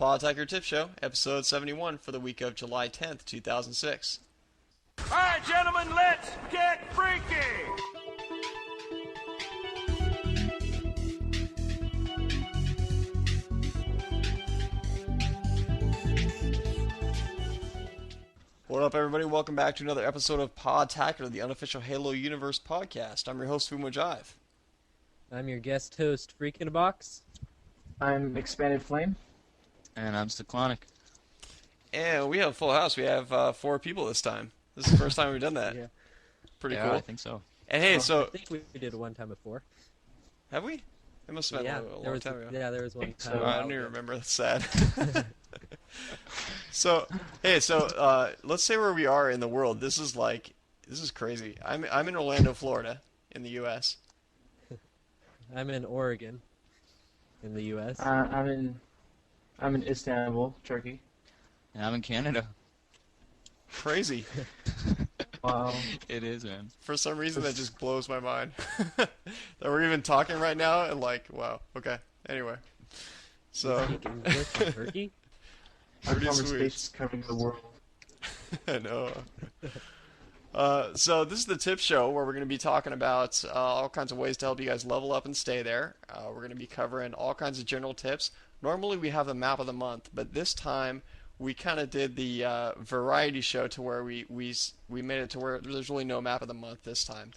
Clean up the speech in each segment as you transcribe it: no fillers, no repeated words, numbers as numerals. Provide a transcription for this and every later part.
Podtacular Tip Show, episode 71 for the week of July 10th, 2006. All right, gentlemen, let's get freaky! What up, everybody? Welcome back to another episode of Podtacular, the unofficial Halo Universe podcast. I'm your host, Jive. I'm your guest host, Freak in a Box. I'm Expanded Flame. And I'm Ciclonic. And we have a full house. We have 4 people this time. This is the first time we've done that. Yeah. Pretty Yeah, cool. I think so. And hey, I so... think we did it one time before. Have we? It must have been a long time ago. Yeah, there was one time. I don't even remember. That's sad. So, let's say where we are in the world. This is crazy. I'm in Orlando, Florida, in the U.S. I'm in Oregon, in the U.S. I'm in Istanbul, Turkey. And I'm in Canada. Crazy. Wow. It is, man. For some reason, that just blows my mind. That we're even talking right now, and wow, okay. Anyway, so. Speak English in Turkey? Our Pretty conversation's covering the world. I know. So this is the tip show where we're going to be talking about all kinds of ways to help you guys level up and stay there. We're going to be covering all kinds of general tips. Normally we have the map of the month, but this time we kind of did the variety show to where we made it to where there's really no map of the month this time.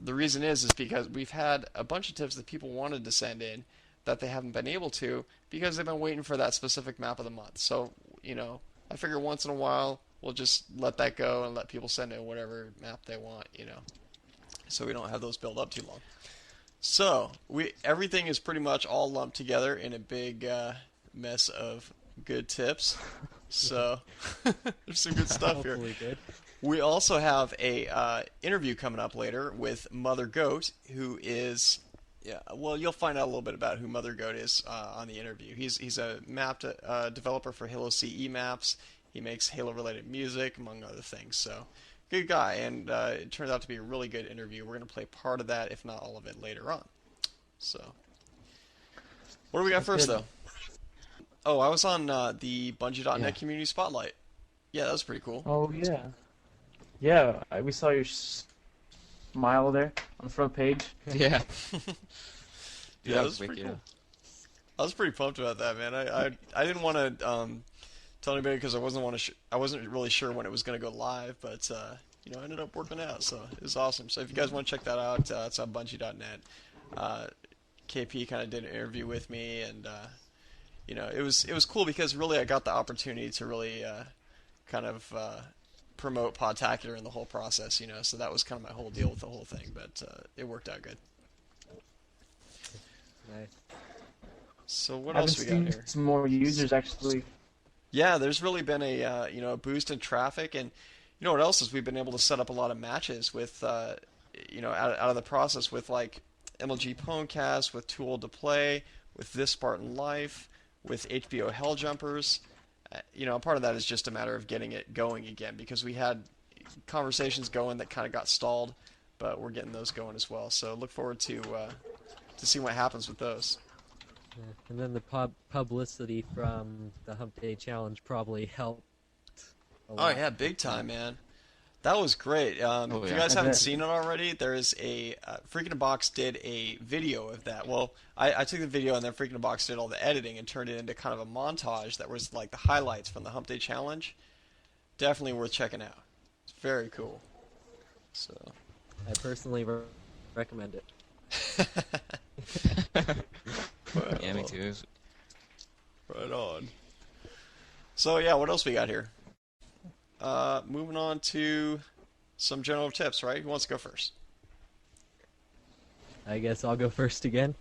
The reason is because we've had a bunch of tips that people wanted to send in that they haven't been able to because they've been waiting for that specific map of the month. So, I figure once in a while we'll just let that go and let people send in whatever map they want, so we don't have those build up too long. So, everything is pretty much all lumped together in a big mess of good tips. So, there's some good stuff here. Hopefully good. We also have a interview coming up later with Mother Goat, who is... Yeah, well, you'll find out a little bit about who Mother Goat is on the interview. He's a map developer for Halo CE maps. He makes Halo-related music, among other things. So, good guy, and it turns out to be a really good interview. We're going to play part of that, if not all of it, later on. So, what do we got first, though? Oh, I was on the Bungie.net Community Spotlight. Yeah, that was pretty cool. Oh, yeah. Yeah, we saw your smile there on the front page. Yeah. Yeah, that was pretty cool. I was pretty pumped about that, man. I didn't want to tell anybody because I wasn't really sure when it was going to go live, but it ended up working out, so it was awesome. So if you guys want to check that out, it's on Bungie.net. KP kind of did an interview with me, and it was cool because really I got the opportunity to really kind of promote Podtacular in the whole process, so that was kind of my whole deal with the whole thing, but it worked out good. Nice. So what else we got here? Some more users actually. Yeah, there's really been a boost in traffic, and what else is we've been able to set up a lot of matches with out of the process with like MLG Pwnecast, with Too Old to Play, with This Spartan Life, with HBO Helljumpers. Part of that is just a matter of getting it going again because we had conversations going that kind of got stalled, but we're getting those going as well. So look forward to seeing what happens with those. Yeah. And then the publicity from the Hump Day Challenge probably helped a lot. Oh yeah, big time, man. That was great. If you guys haven't seen it already, there is a Freak in a Box did a video of that. Well, I took the video and then Freak in a Box did all the editing and turned it into kind of a montage that was like the highlights from the Hump Day Challenge. Definitely worth checking out. It's very cool. So I personally recommend it. Well, Yeah, me too. right on. So yeah, what else we got here? Moving on to some general tips, right? Who wants to go first? I guess I'll go first again.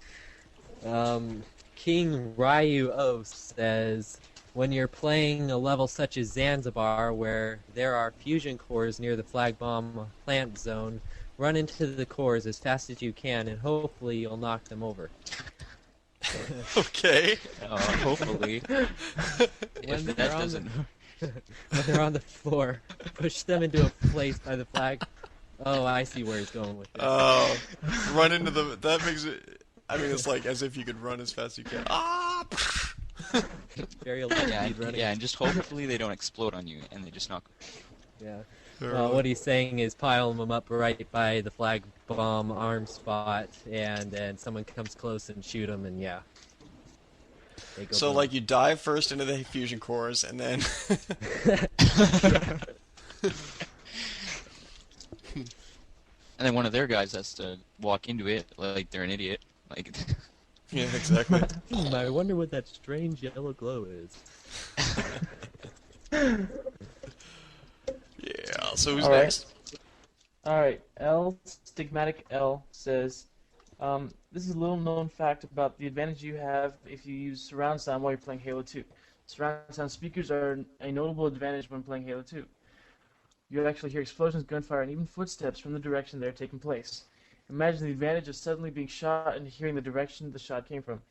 King Ryu O says, when you're playing a level such as Zanzibar, where there are fusion cores near the flag bomb plant zone, run into the cores as fast as you can, and hopefully you'll knock them over. Okay. Hopefully. When If they're that on doesn't... when they're on the floor, push them into a place by the flag. Oh, I see where he's going with this. Oh, run into the... That makes it... I mean, it's like as if you could run as fast as you can. Ah! Very low Yeah, speed running. yeah, and just hopefully they don't explode on you and they just knock. Yeah. Really. What he's saying is pile them up right by the flag bomb arm spot, and then someone comes close and shoot them, and yeah. They go So boom. like you dive first into the fusion cores, and then And then one of their guys has to walk into it like they're an idiot. Like, yeah, exactly. I wonder what that strange yellow glow is. Yeah. So who's All right. next? Alright, L, Stigmatic L says, this is a little known fact about the advantage you have if you use surround sound while you're playing Halo 2. Surround sound speakers are a notable advantage when playing Halo 2. You actually hear explosions, gunfire, and even footsteps from the direction they're taking place. Imagine the advantage of suddenly being shot and hearing the direction the shot came from.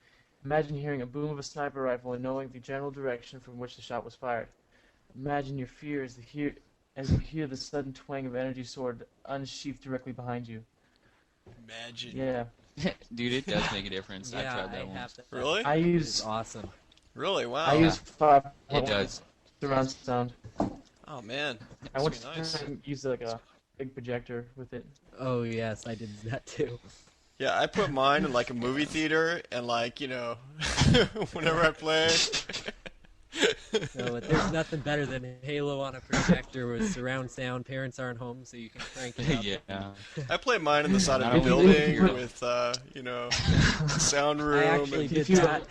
Imagine hearing a boom of a sniper rifle and knowing the general direction from which the shot was fired. Imagine your fear as you hear the sudden twang of energy sword unsheathed directly behind you. Imagine. Yeah. dude, it does make a difference. I've Yeah, tried I that once. have that. Really? I It's use awesome. Really? Wow. I use 5 It does. surround sound. Oh man. I Must want be to nice. use like a big projector with it. Oh yes, I did that too. Yeah, I put mine in like a movie theater, and like whenever I play. No, but there's nothing better than Halo on a projector with surround sound. Parents aren't home, so you can crank it up. Yeah. I play mine in the side of Not a only building do you- with sound room. I actually and- did you- that.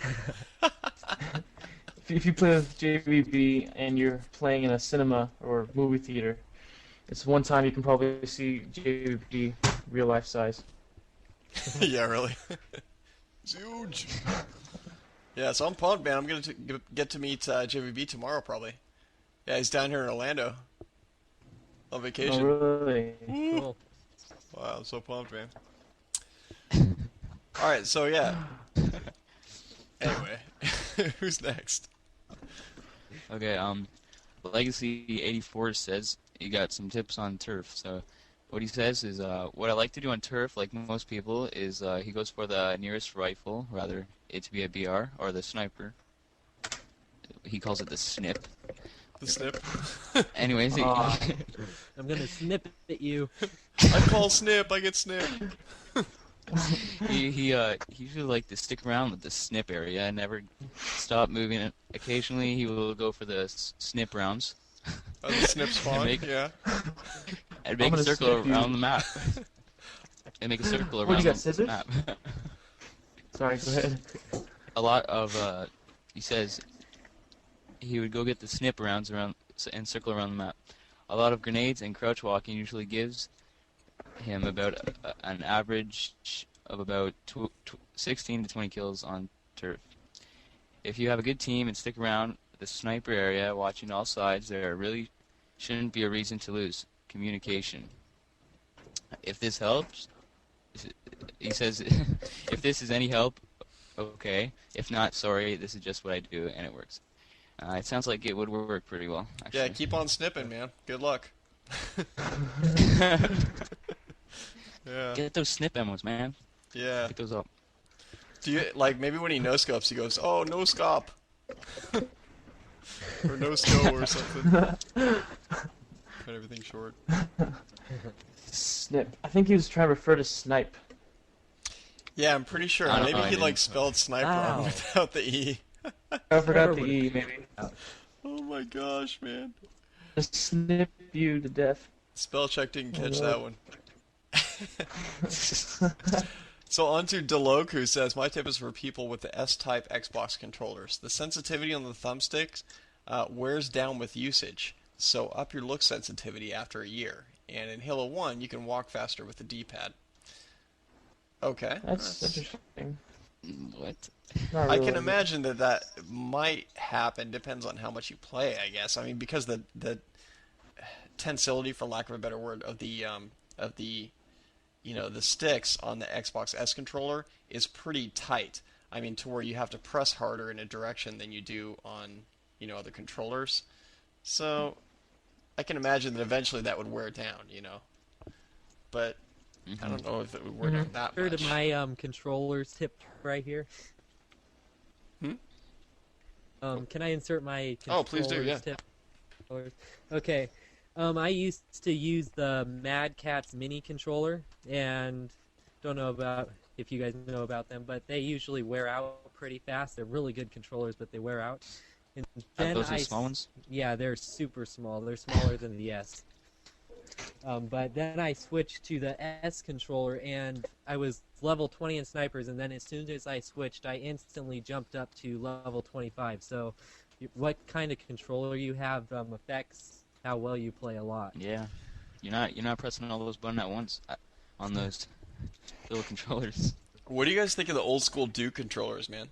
If you play with JVB and you're playing in a cinema or movie theater, it's one time you can probably see JVB real life size. Yeah, really. It's huge. Yeah, so I'm pumped, man. I'm gonna get to meet JVB tomorrow, probably. Yeah, he's down here in Orlando on vacation. Oh, really? Cool. Wow, I'm so pumped, man. All right, so yeah. Anyway, who's next? Okay, Legacy 84 says he got some tips on turf. So what he says is, what I like to do on turf, like most people, is he goes for the nearest rifle, rather it to be a BR, or the sniper. He calls it the snip. The snip. Anyways, he, Aw. I'm gonna snip at you. I call snip. I get snip. he usually like to stick around with the snip area and never stop moving it. Occasionally he will go for the snip rounds Oh, the snip spawn. Make- Yeah. and make a gonna circle snip you. around the map. And make a circle What, around you got the scissors? map. Sorry, go ahead. A lot of he says he would go get the snip rounds around and circle around the map. A lot of grenades and crouch walking usually gives him about an average of about 16 to 20 kills on turf. If you have a good team and stick around the sniper area watching all sides, there really shouldn't be a reason to lose. Communication. If this helps, he says, if this is any help, okay. If not, sorry, this is just what I do and it works. It sounds like it would work pretty well, actually. Yeah, keep on snipping, man. Good luck. Yeah. Get those snip emos, man. Yeah. Pick those up. Do you like maybe when he no scopes, he goes, "Oh, no scope," or no scope or something. Cut everything short. Snip. I think he was trying to refer to snipe. Yeah, I'm pretty sure. I don't Maybe know, I he like didn't- spelled sniper wrong Ow. without the e. I forgot the Whoever E, would've- maybe. Oh my gosh, man. Just snip you to death. Spell check didn't catch Oh, that one. So on to Deloku says, my tip is for people with the S-type Xbox controllers. The sensitivity on the thumbsticks wears down with usage, so up your look sensitivity after a year. And in Halo 1, you can walk faster with the D-pad. Okay. That's interesting. What? Not I really. can imagine that might happen. Depends on how much you play, I guess. I mean, because the tensility, for lack of a better word, of the the sticks on the Xbox S controller is pretty tight. I mean, to where you have to press harder in a direction than you do on other controllers. So I can imagine that eventually that would wear down. But I don't know if it would wear down that Heard much. of my controller's tip right here? Can I insert my Oh, please do, yeah. tip? Okay. I used to use the Mad Catz mini controller, and don't know about if you guys know about them, but they usually wear out pretty fast. They're really good controllers, but they wear out. And then Those are the small ones? Yeah, they're super small. They're smaller than the S. But then I switched to the S controller, and I was level 20 in snipers, and then as soon as I switched, I instantly jumped up to level 25. So what kind of controller you have affects how well you play a lot. Yeah. You're not pressing all those buttons at once on those little controllers. What do you guys think of the old school Duke controllers, man?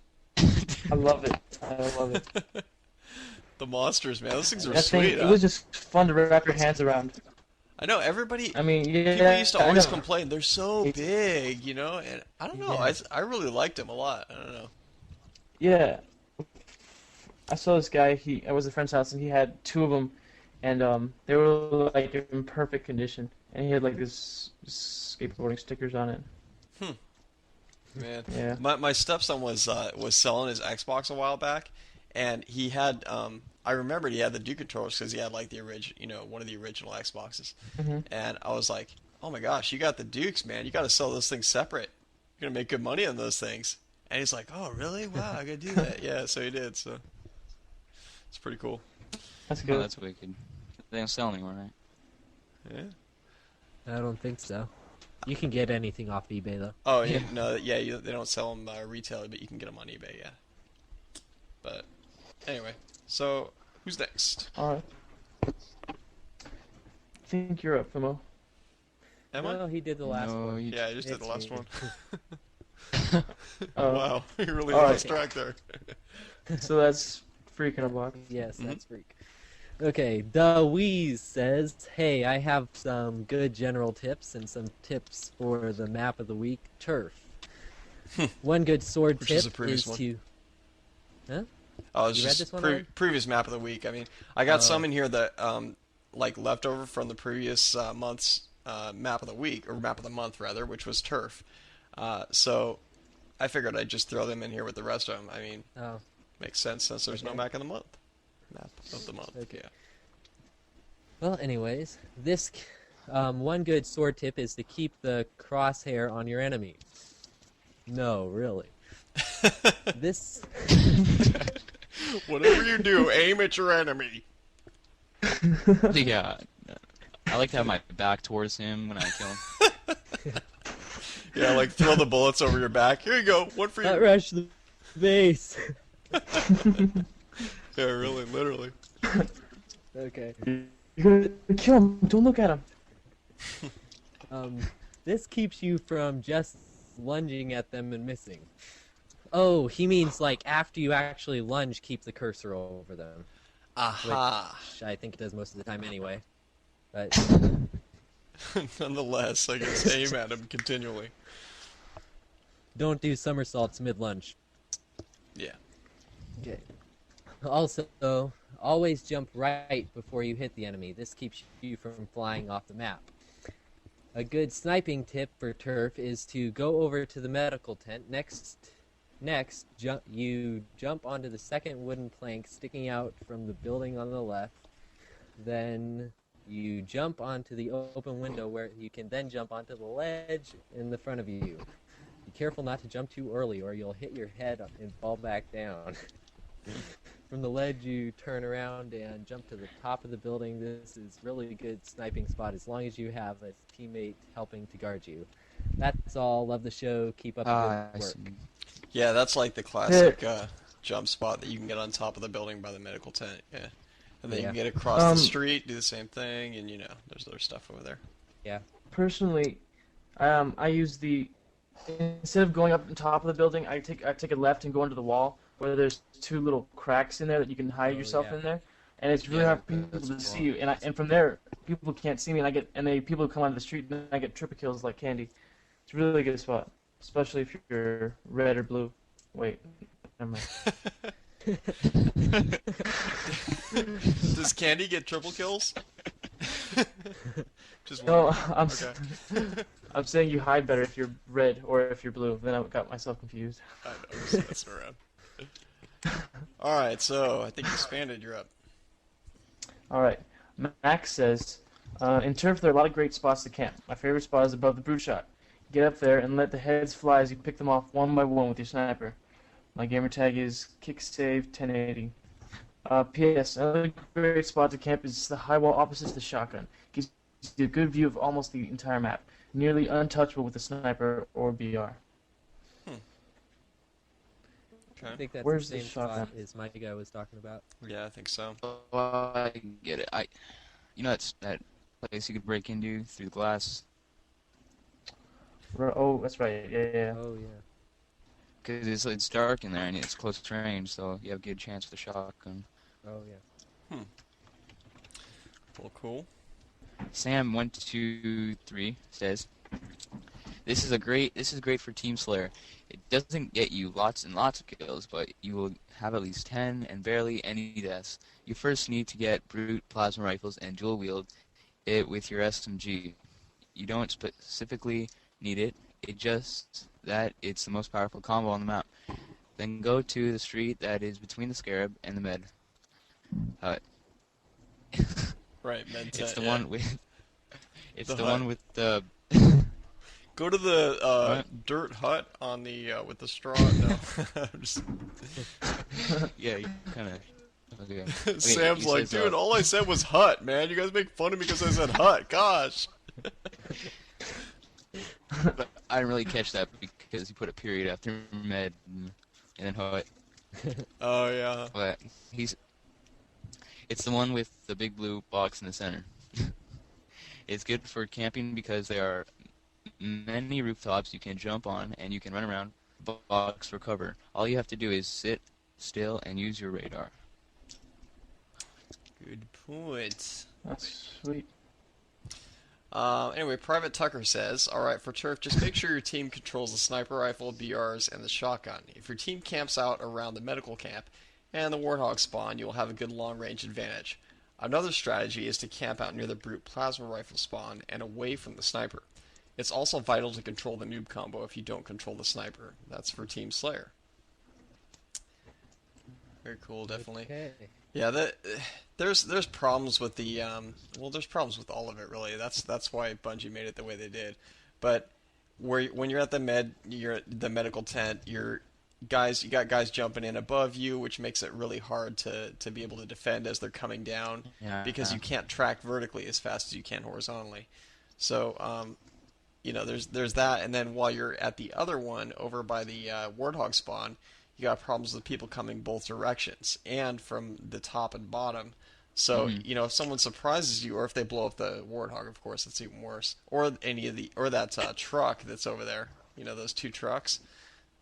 I love it. I love it. The monsters, man. Those things are That thing, sweet. it was just fun to wrap your hands around. I know everybody. I mean, yeah, People used to I always know. complain they're so big, you know, and I don't know. Yeah. I really liked them a lot. I don't know. Yeah. I saw this guy. I was at a friend's house, and he had two of them, and they were like in perfect condition, and he had like this skateboarding stickers on it. Man, Yeah. my stepson was selling his Xbox a while back, and he had I remembered he had the Duke controllers because he had like the original, you know, one of the original Xboxes, and I was like, oh my gosh, you got the Dukes, man, you got to sell those things separate. You're gonna make good money on those things. And he's like, oh really? Wow, I gotta do that. Yeah, so he did. So it's pretty cool. That's Oh, good. that's wicked. They don't sell anymore, right? Yeah. I don't think so. You can get anything off eBay though. Oh yeah, no, yeah, they don't sell them retail, but you can get them on eBay. Yeah. But anyway, so who's next? All right. I think you're up, Fimo. Am I? No, he did the last No, one. you- Yeah, I just did It's the last me. one. Wow, you really all lost right. track there. So that's Freak in a Box. Yes, that's freak. Okay, the Wheeze says, hey, I have some good general tips and some tips for the map of the week, Turf. One good sword Which tip is the previous is one. to... Huh? Oh, it's You read just this one already? previous map of the week. I mean, I got some in here that like leftover from the previous month's map of the week, or map of the month rather, which was Turf. So I figured I'd just throw them in here with the rest of them. I mean, Oh, makes sense since there's no Okay. map of the month. Map of the month. Okay. Yeah. well, anyways, this one good sword tip is to keep the crosshair on your enemy. No, really. This... Whatever you do, aim at your enemy. Yeah. I like to have my back towards him when I kill him. Yeah, like throw the bullets over your back. Here you go. One for Not you. rush the base. Yeah, really, literally. Okay. You're gonna kill him. Don't look at him. This keeps you from just lunging at them and missing. Oh, he means like after you actually lunge, keep the cursor over them. Aha. Which I think it does most of the time anyway. But Nonetheless, I guess aim at him continually. don't do somersaults mid-lunge. Yeah. Okay. Also, always jump right before you hit the enemy. This keeps you from flying off the map. A good sniping tip for Turf is to go over to the medical tent. Next, you jump onto the second wooden plank sticking out from the building on the left. Then you jump onto the open window where you can then jump onto the ledge in the front of you. Be careful not to jump too early or you'll hit your head and fall back down. From the ledge, you turn around and jump to the top of the building. This is really good sniping spot as long as you have a teammate helping to guard you. That's all. Love the show. Keep up the I good work. see. Yeah, that's like the classic jump spot that you can get on top of the building by the medical tent. Yeah. And then you Yeah. can get across the street, do the same thing, and you know, there's other stuff over there. Yeah. Personally, I use instead of going up on top of the building, I take a left and go into the wall where there's two little cracks in there that you can hide yourself yeah. in there, and it's really Yeah, hard for people that's to cool. see you. And from there, people can't see me, and people come onto the street, and I get triple kills like candy. It's a really good spot, especially if you're red or blue. Wait, never mind. Does Candy get triple kills? Just No, one. Okay. I'm saying you hide better if you're red or if you're blue. Then I got myself confused. I know, just messing around. All right, so I think expanded. You're up. All right. Max says, in turf there are a lot of great spots to camp. My favorite spot is above the brute shot. Get up there and let the heads fly as you pick them off one by one with your sniper. My gamer tag is kicksave1080. P.S. Another great spot to camp is the high wall opposite the shotgun. Gives you a good view of almost the entire map. Nearly untouchable with a sniper or BR. I Okay. think that's Where's the the same spot shotgun? as my guy was talking about. Yeah, I think so. Oh, I get it. You know that place you could break into through the glass Oh, that's right. Yeah. Oh yeah. because it's dark in there and it's close range, so you have a good chance with a shotgun. Oh yeah. Well, cool. Sam123 says, This is great for Team Slayer. It doesn't get you lots and lots of kills, but you will have at least 10 and barely any deaths. You first need to get brute plasma rifles and dual wield it with your SMG. You don't specifically need it. It just that it's the most powerful combo on the map. Then go to the street that is between the Scarab and the Med. Right, med It's tent, the yeah. one with. It's The the hut. one with the. Go to the What? dirt hut on the with the straw. No, I'm just, Yeah, you kind of. Okay. Sam's he like, says, dude, all I said was hut, man. You guys make fun of me because I said hut. Gosh. But I didn't really catch that because he put a period after Med and then Hut. Oh yeah. But it's the one with the big blue box in the center. It's good for camping because there are many rooftops you can jump on and you can run around box for cover. All you have to do is sit still and use your radar. Good point. That's sweet. Anyway, Private Tucker says, alright, for turf, just make sure your team controls the sniper rifle, BRs, and the shotgun. If your team camps out around the medical camp and the warthog spawn, you will have a good long-range advantage. Another strategy is to camp out near the brute plasma rifle spawn and away from the sniper. It's also vital to control the noob combo if you don't control the sniper. That's for Team Slayer. Very cool, definitely. Okay. Yeah, there's problems with the well, there's problems with all of it really. That's why Bungie made it the way they did. But when you're at you're at the medical tent, you got guys jumping in above you, which makes it really hard to be able to defend as they're coming down Yeah. because you can't track vertically as fast as you can horizontally. So there's that, and then while you're at the other one over by the warthog spawn, you got problems with people coming both directions and from the top and bottom. So, if someone surprises you, or if they blow up the warthog, of course, that's even worse. Or that truck that's over there. Those two trucks.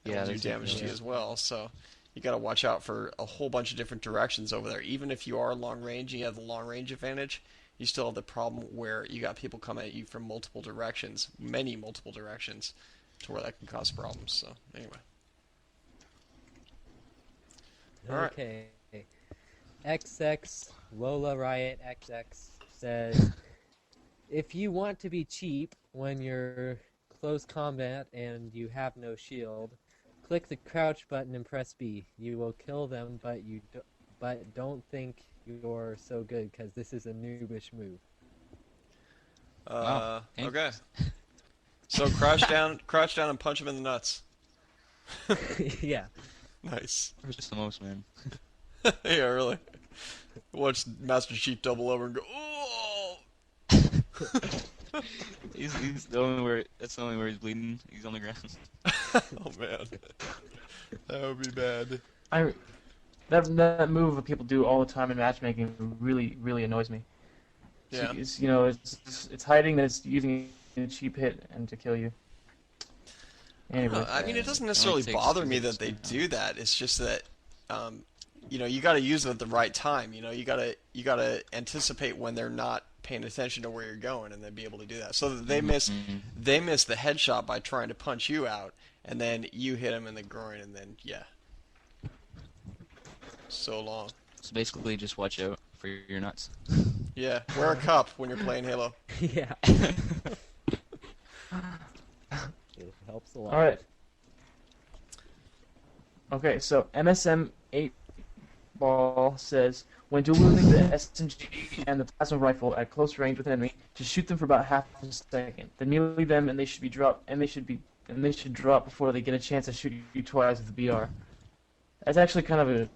Yeah, They'll do that's damage to you as well. So, you got to watch out for a whole bunch of different directions over there. Even if you are long range, and you have the long range advantage, you still have the problem where you got people coming at you from multiple directions, many multiple directions, to where that can cause problems. So, anyway. All right. Okay. XX Lola Riot XX says, if you want to be cheap when you're close combat and you have no shield, click the crouch button and press B. You will kill them, but don't think you're so good because this is a noobish move. Wow, Okay. So crouch down and punch him in the nuts. Yeah. Nice. Where's just the most, man? Yeah, really. Watch Master Chief double over and go, oh! He's the only where that's the only where he's bleeding. He's on the ground. Oh man, that would be bad. That move that people do all the time in matchmaking really annoys me. Yeah. It's hiding that it's using a cheap hit and to kill you. Anyway, I mean, it doesn't It necessarily only takes bother two me hits that they to do that. It's just that, you got to use it at the right time. You got to anticipate when they're not paying attention to where you're going, and then be able to do that. So that they miss the headshot by trying to punch you out, and then you hit them in the groin, and then so long. So basically, just watch out for your nuts. Yeah, wear a cup when you're playing Halo. Yeah. It helps a lot. all right. Okay, so MSM 8-ball says, when dueling the SMG and the plasma rifle at close range with an enemy, just shoot them for about half a second. Then melee them, and they should drop before they get a chance to shoot you twice with the BR. That's actually kind of a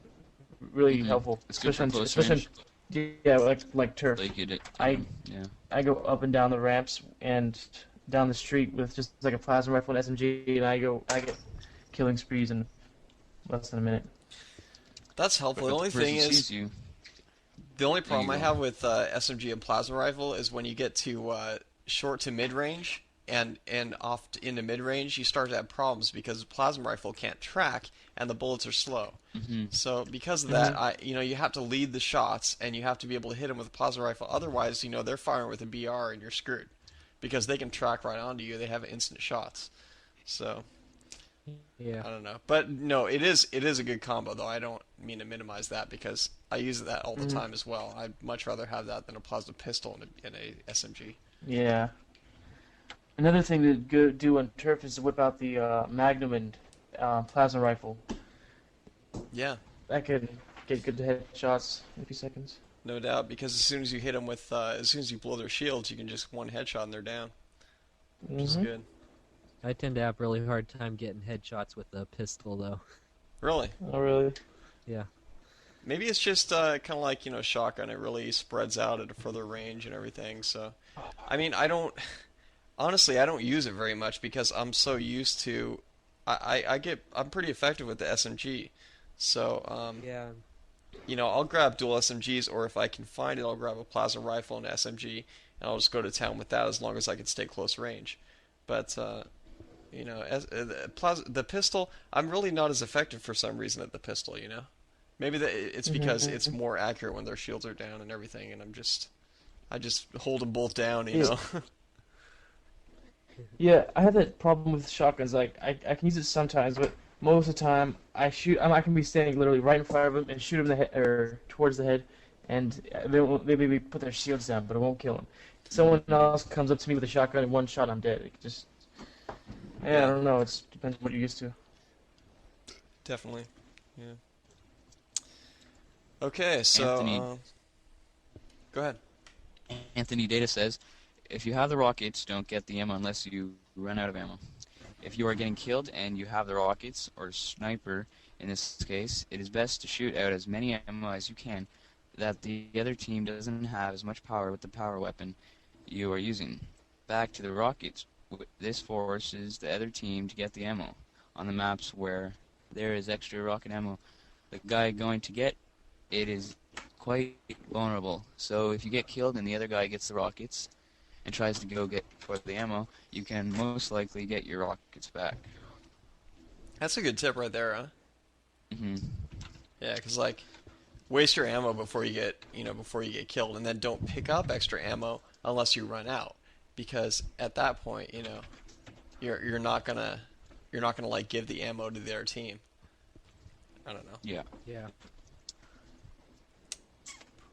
really helpful, It's good for close especially yeah, like turf. Like you did. I Yeah. I go up and down the ramps and down the street with just like a plasma rifle and SMG, and I get killing sprees in less than a minute. That's helpful. The But only person thing is, sees you. the only problem you I go. have with SMG and plasma rifle is when you get to short to mid range and into mid range, you start to have problems because the plasma rifle can't track and the bullets are slow. So because of that, you have to lead the shots and you have to be able to hit them with a plasma rifle. Otherwise, they're firing with a BR and you're screwed because they can track right onto you. They have instant shots. So Yeah. I don't know, but no, it is a good combo though. I don't mean to minimize that because I use that all the time as well. I'd much rather have that than a plasma pistol in a SMG. Yeah. Another thing to do on turf is to whip out the Magnum and plasma rifle. Yeah, That could get good headshots in a few seconds. no doubt. Because as soon as you hit them with, as soon as you blow their shields, you can just one headshot and they're down, which is good. I tend to have a really hard time getting headshots with the pistol, though. Really? Oh, really? Yeah. Maybe it's just kind of like shotgun. It really spreads out at a further range and everything. So, I mean, honestly, I don't use it very much because I'm so used to. I'm pretty effective with the SMG. So, Yeah. I'll grab dual SMGs, or if I can find it, I'll grab a plasma rifle and SMG, and I'll just go to town with that as long as I can stay close range. But the pistol, I'm really not as effective for some reason at the pistol. Maybe it's because it's more accurate when their shields are down and everything, and I just hold them both down. Yeah, I have that problem with shotguns. Like, I can use it sometimes, but most of the time I can be standing literally right in front of them and shoot them in the head or towards the head, and they maybe put their shields down, but it won't kill them. Someone else comes up to me with a shotgun and one shot, I'm dead. It just, I don't know. It depends on what you're used to. Definitely. Yeah. Okay, so Anthony. Go ahead. Anthony Data says, if you have the rockets, don't get the ammo unless you run out of ammo. If you are getting killed and you have the rockets, or sniper in this case, it is best to shoot out as many ammo as you can, that the other team doesn't have as much power with the power weapon you are using. Back to the rockets. This forces the other team to get the ammo. On the maps where there is extra rocket ammo, the guy going to get it is quite vulnerable. So if you get killed and the other guy gets the rockets and tries to go get for the ammo, you can most likely get your rockets back. That's a good tip right there, huh? hmm Yeah, because waste your ammo before you get killed, and then don't pick up extra ammo unless you run out, because at that point, you're not gonna give the ammo to their team. I don't know. Yeah. Yeah.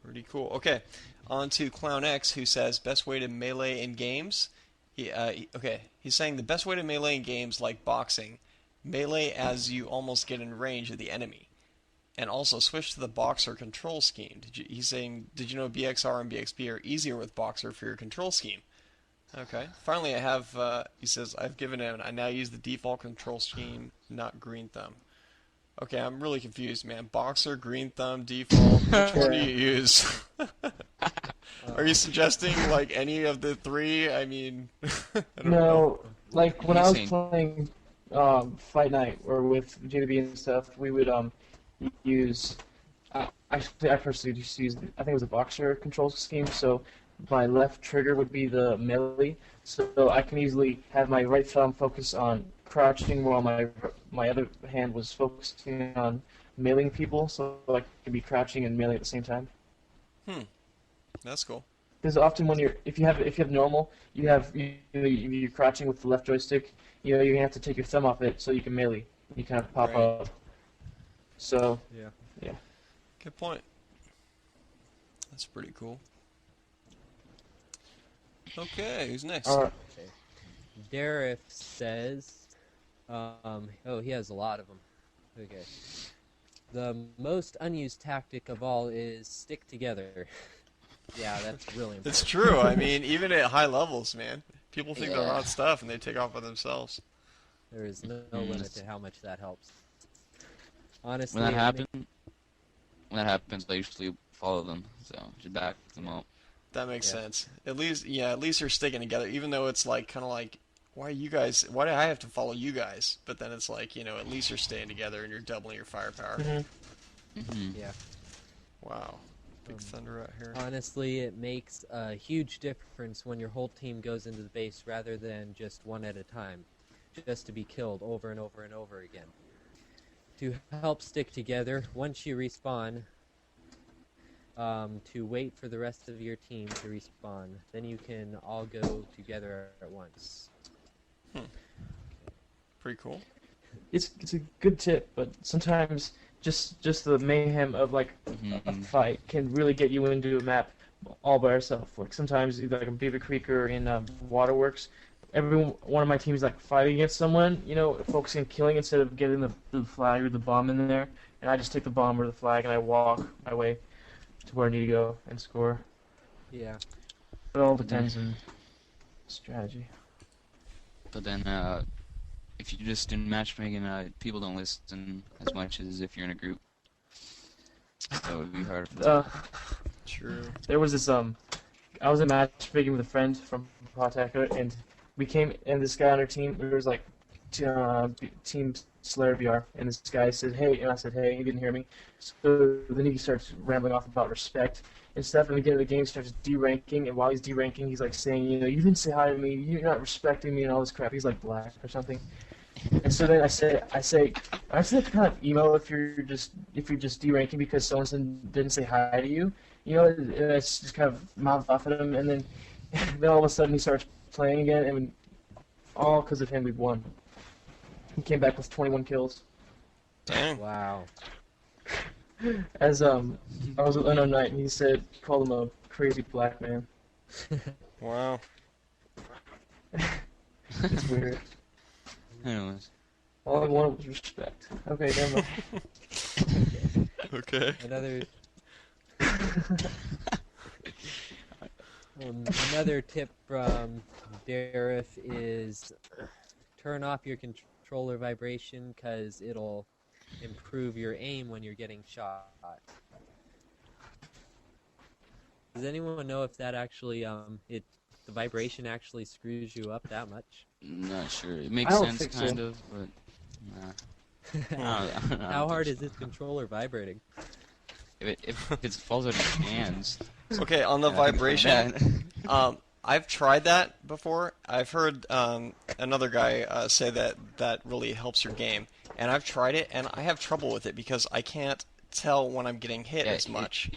Pretty cool. Okay, on to Clown X, who says best way to melee in games. He's saying the best way to melee in games like boxing, melee as you almost get in range of the enemy, and also switch to the boxer control scheme. He's saying, did you know BXR and BXB are easier with boxer for your control scheme? Okay. Finally, I have. He says I've given in. I now use the default control scheme, not green thumb. Okay, I'm really confused, man. Boxer, green thumb, default. Which one do you use? Are you suggesting any of the three? I mean, I don't know. No, like when I was Insane. playing Fight Night or with JDB and stuff, we would use. Actually, I personally just used. I think it was a boxer control scheme. So my left trigger would be the melee, so I can easily have my right thumb focus on crouching while my other hand was focusing on mailing people, so I can be crouching and mailing at the same time. That's cool. Because often when if you have normal, you're crouching with the left joystick. You have to take your thumb off it so you can melee. You kind of pop Right. up. So Yeah. Good point. That's pretty cool. Okay, who's next? Dareth says, oh, he has a lot of them. Okay. The most unused tactic of all is stick together. Yeah, that's really It's important. true. I mean, even at high levels, man, people think they're Yeah. hot stuff and they take off by themselves. There is no Mm, limit to how much that helps. when Honestly, that happens, when that happens, I usually follow them, so just back them up. That makes yeah, sense. At least, yeah, at least you're sticking together, even though it's like kind of like, why are you guys? Why do I have to follow you guys? But then it's like, at least you're staying together and you're doubling your firepower. Hmm. Hmm. yeah. Wow, big Um, thunder out here. Honestly, it makes a huge difference when your whole team goes into the base rather than just one at a time, just to be killed over and over and over again. To help stick together, once you respawn, to wait for the rest of your team to respawn. Then you can all go together at once. Pretty cool. It's a good tip, but sometimes just the mayhem of like a Hmm. fight can really get you into a map all by yourself. Like sometimes either like in Beaver Creek or in Waterworks, one of my teams like fighting against someone, focusing on killing instead of getting the flag or the bomb in there, and I just take the bomb or the flag and I walk my way to where I need to go and score. Yeah. It all depends on strategy. But then, if you just in matchmaking, people don't listen as much as if you're in a group. So it would be harder for them. True. There was this I was in matchmaking with a friend from Podtacular, and this guy on our team, there was like Team Slayer VR, and this guy said, hey, and I said, hey, he didn't hear me. So then he starts rambling off about respect and stuff, and we get into the game, he starts deranking, and while he's deranking, he's like saying, you didn't say hi to me, you're not respecting me, and all this crap. He's like black or something. And so then I say, that's kind of emo if you're just deranking because someone didn't say hi to you. And it's just kind of mouth off at him, and then then all of a sudden he starts playing again, and all because of him we've won. He came back with 21 kills. Dang. Wow. As I was with Unknown Knight, and he said, called him a crazy black man. Wow. It's weird. Anyways, All I wanted was respect. Okay, never mind. Okay. Another another tip from Dareth is turn off your controller vibration because it'll improve your aim when you're getting shot. Does anyone know if that actually the vibration actually screws you up that much? not sure. It I makes don't sense, think so. kind of, but nah. I don't How hard think is this controller vibrating? so. If it falls out of your hands. Okay, on the Yeah, vibration, yeah. I've tried that before. I've heard another guy say that really helps your game, and I've tried it, and I have trouble with it because I can't tell when I'm getting hit Yeah, as much.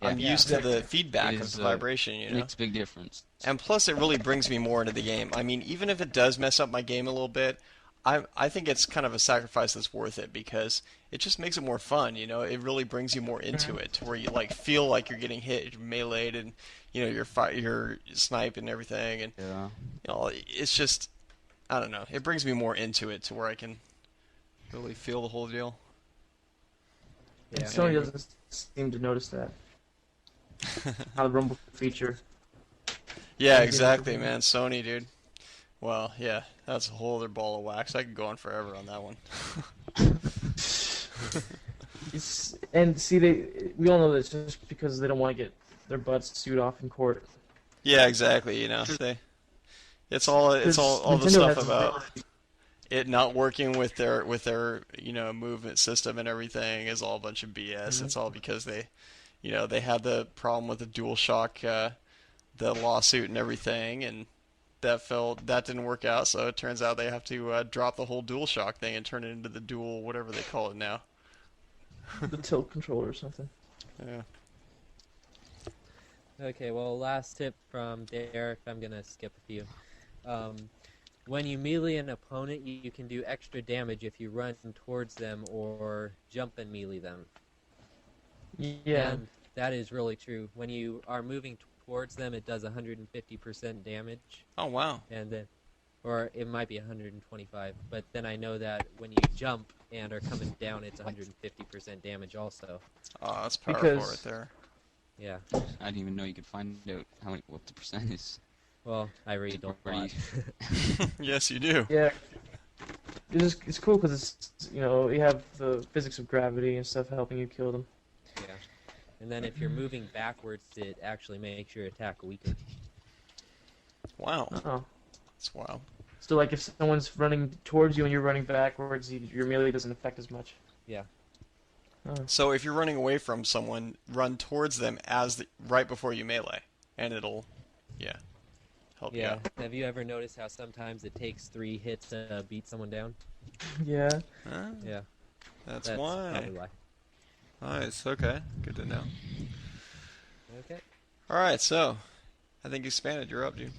Yeah, I'm used to the feedback It of is, the vibration, it makes a big difference. And plus, it really brings me more into the game. I mean, even if it does mess up my game a little bit, I think it's kind of a sacrifice that's worth it because it just makes it more fun. It really brings you more into it to where you like feel like you're getting hit, you're meleeed, and you're snipe and everything, and Yeah. it's just I don't know. It brings me more into it to where I can really feel the whole deal. Yeah. Sony doesn't seem to notice that. How the Rumble feature. Yeah, exactly, man. Sony, dude. Well, yeah, that's a whole other ball of wax. I could go on forever on that one. And see, we all know that it's just because they don't want to get their butts sued off in court. Yeah, exactly. It's all the Nintendo stuff has- about it not working with their movement system and everything is all a bunch of BS. It's all because they had the problem with the DualShock, the lawsuit and everything, and that didn't work out. So it turns out they have to drop the whole DualShock thing and turn it into the dual whatever they call it now. The tilt controller or something. Yeah. Okay, well, last tip from Derek. I'm gonna skip a few. When you melee an opponent, you can do extra damage if you run towards them or jump and melee them. Yeah. And that is really true. When you are moving towards them, it does 150% damage, Oh wow. and then or it might be 125. But then I know that when you jump and are coming down, it's 150% damage also. Oh, that's powerful Because- right there. Yeah. I didn't even know you could find out what the percent is. Well, I read a Where do lot. Yes, you do. Yeah. It's cool because it's, you know, you have the physics of gravity and stuff helping you kill them. Yeah. And then if you're moving backwards, it actually makes your attack weaker. Wow, Oh. that's wild. So like if someone's running towards you and you're running backwards, your melee doesn't affect as much. Yeah. Oh. So if you're running away from someone, run towards them right before you melee, and it'll, help you Yeah. out. Have you ever noticed how sometimes it takes 3 hits to beat someone down? Yeah. Huh? Yeah. That's That's why. probably why. Nice. Okay. Good to know. Okay. All right. So, I think expanded. You're up, dude.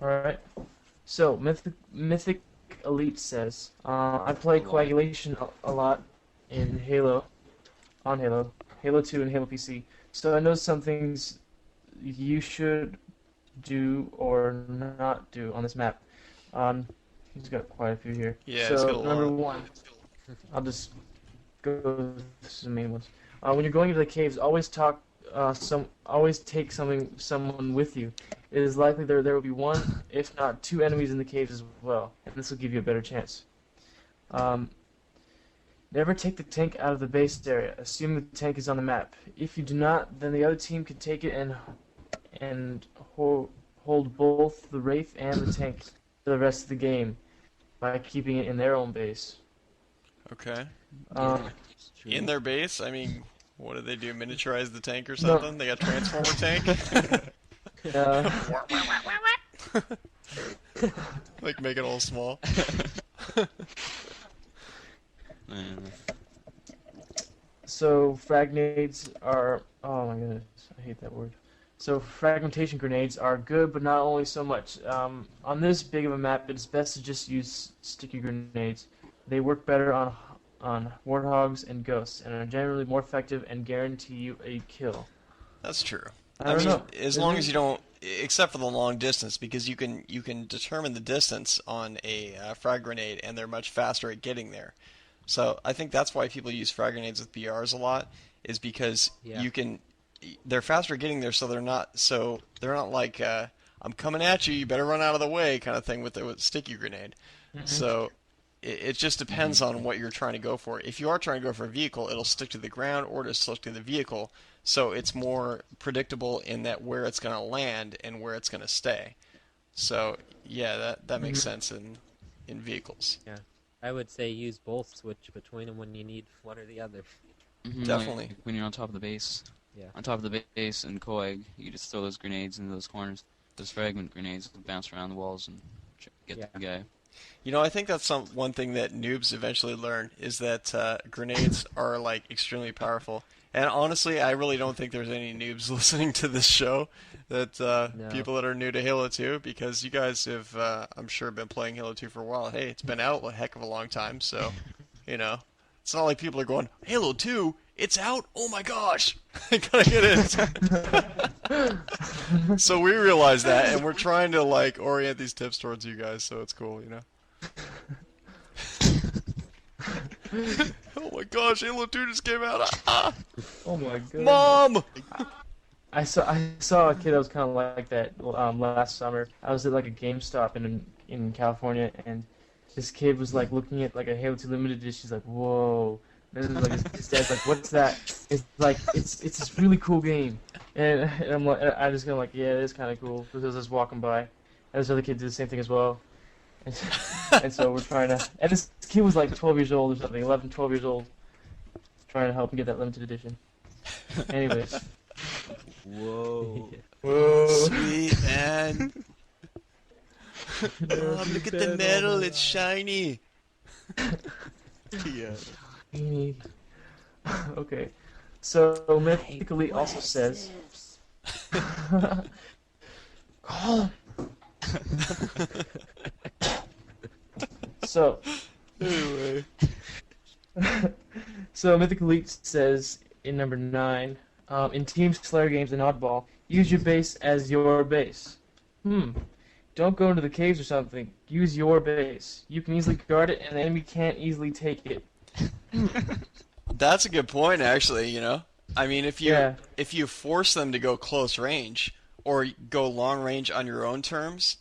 Alright. So, Mythic Elite says, I play Coagulation a lot in Halo, on Halo, Halo 2 and Halo PC. So I know some things you should do or not do on this map. He's got quite a few here. Yeah, he's got a so number lot. 1, I'll just go to the main ones. When you're going into the caves, always take someone with you. It is likely there will be 1, if not 2 enemies in the caves as well, and this will give you a better chance. Never take the tank out of the base area. Assume the tank is on the map. If you do not, then the other team can take it and hold both the Wraith and the tank for the rest of the game by keeping it in their own base. Okay. True. In their base, I mean, what do they do? Miniaturize the tank or No. something? They got Transformer tank? Like, make it all small? So fragments are, oh my goodness, I hate that word. So fragmentation grenades are good, but not only so much. On this big of a map, it's best to just use sticky grenades. They work better on warthogs and ghosts, and are generally more effective and guarantee you a kill. That's true. I don't mean, know. as long as you don't, except for the long distance, because you can determine the distance on a frag grenade, and they're much faster at getting there. So I think that's why people use frag grenades with BRs a lot, is because Yeah. they're faster at getting there, so they're not like I'm coming at you, you better run out of the way kind of thing with the sticky grenade. So it just depends on what you're trying to go for. If you are trying to go for a vehicle, it'll stick to the ground or it'll stick to the vehicle, so it's more predictable in that where it's going to land and where it's going to stay. So yeah, that makes sense in vehicles. I would say use both, switch between them when you need one or the other. Definitely. Like when you're on top of the base. Yeah. On top of the base and Coag, you just throw those grenades into those corners. Those fragment grenades will bounce around the walls and get the guy. You know, I think that's one thing that noobs eventually learn is that grenades are like extremely powerful. And honestly, I really don't think there's any noobs listening to this show. That No. people that are new to Halo 2, because you guys have, I'm sure, been playing Halo 2 for a while. Hey, it's been out a heck of a long time, so you know, it's not like people are going, Halo 2, it's out. Oh my gosh, I gotta get it. So we realize that, and we're trying to like orient these tips towards you guys, so it's cool, you know. Oh my gosh, Halo 2 just came out. Ah, Oh my god. Mom! I saw a kid that was kind of like that last summer. I was at like a GameStop in California, and this kid was like looking at like a Halo 2 limited edition. She's like, "Whoa!" And this is like his dad's like, "What's that?" It's like it's this really cool game, and I'm like, I just go like, "Yeah, it is kind of cool." Because I was just walking by, and this other kid did the same thing as well, and so we're trying to. And this kid was like 12 years old or something, 11, 12 years old, trying to help him get that limited edition. Anyways. Whoa. Whoa. Sweet, man. Oh, look at the metal, it's shiny. Yeah. Okay. So Mythically also says call him. So Anyway. so Mythic Elite says in number 9, in Team Slayer games and Oddball, use your base as your base. don't go into the caves or something. Use your base. You can easily guard it, and the enemy can't easily take it. That's a good point, actually, you know? I mean, Yeah. if you force them to go close range or go long range on your own terms,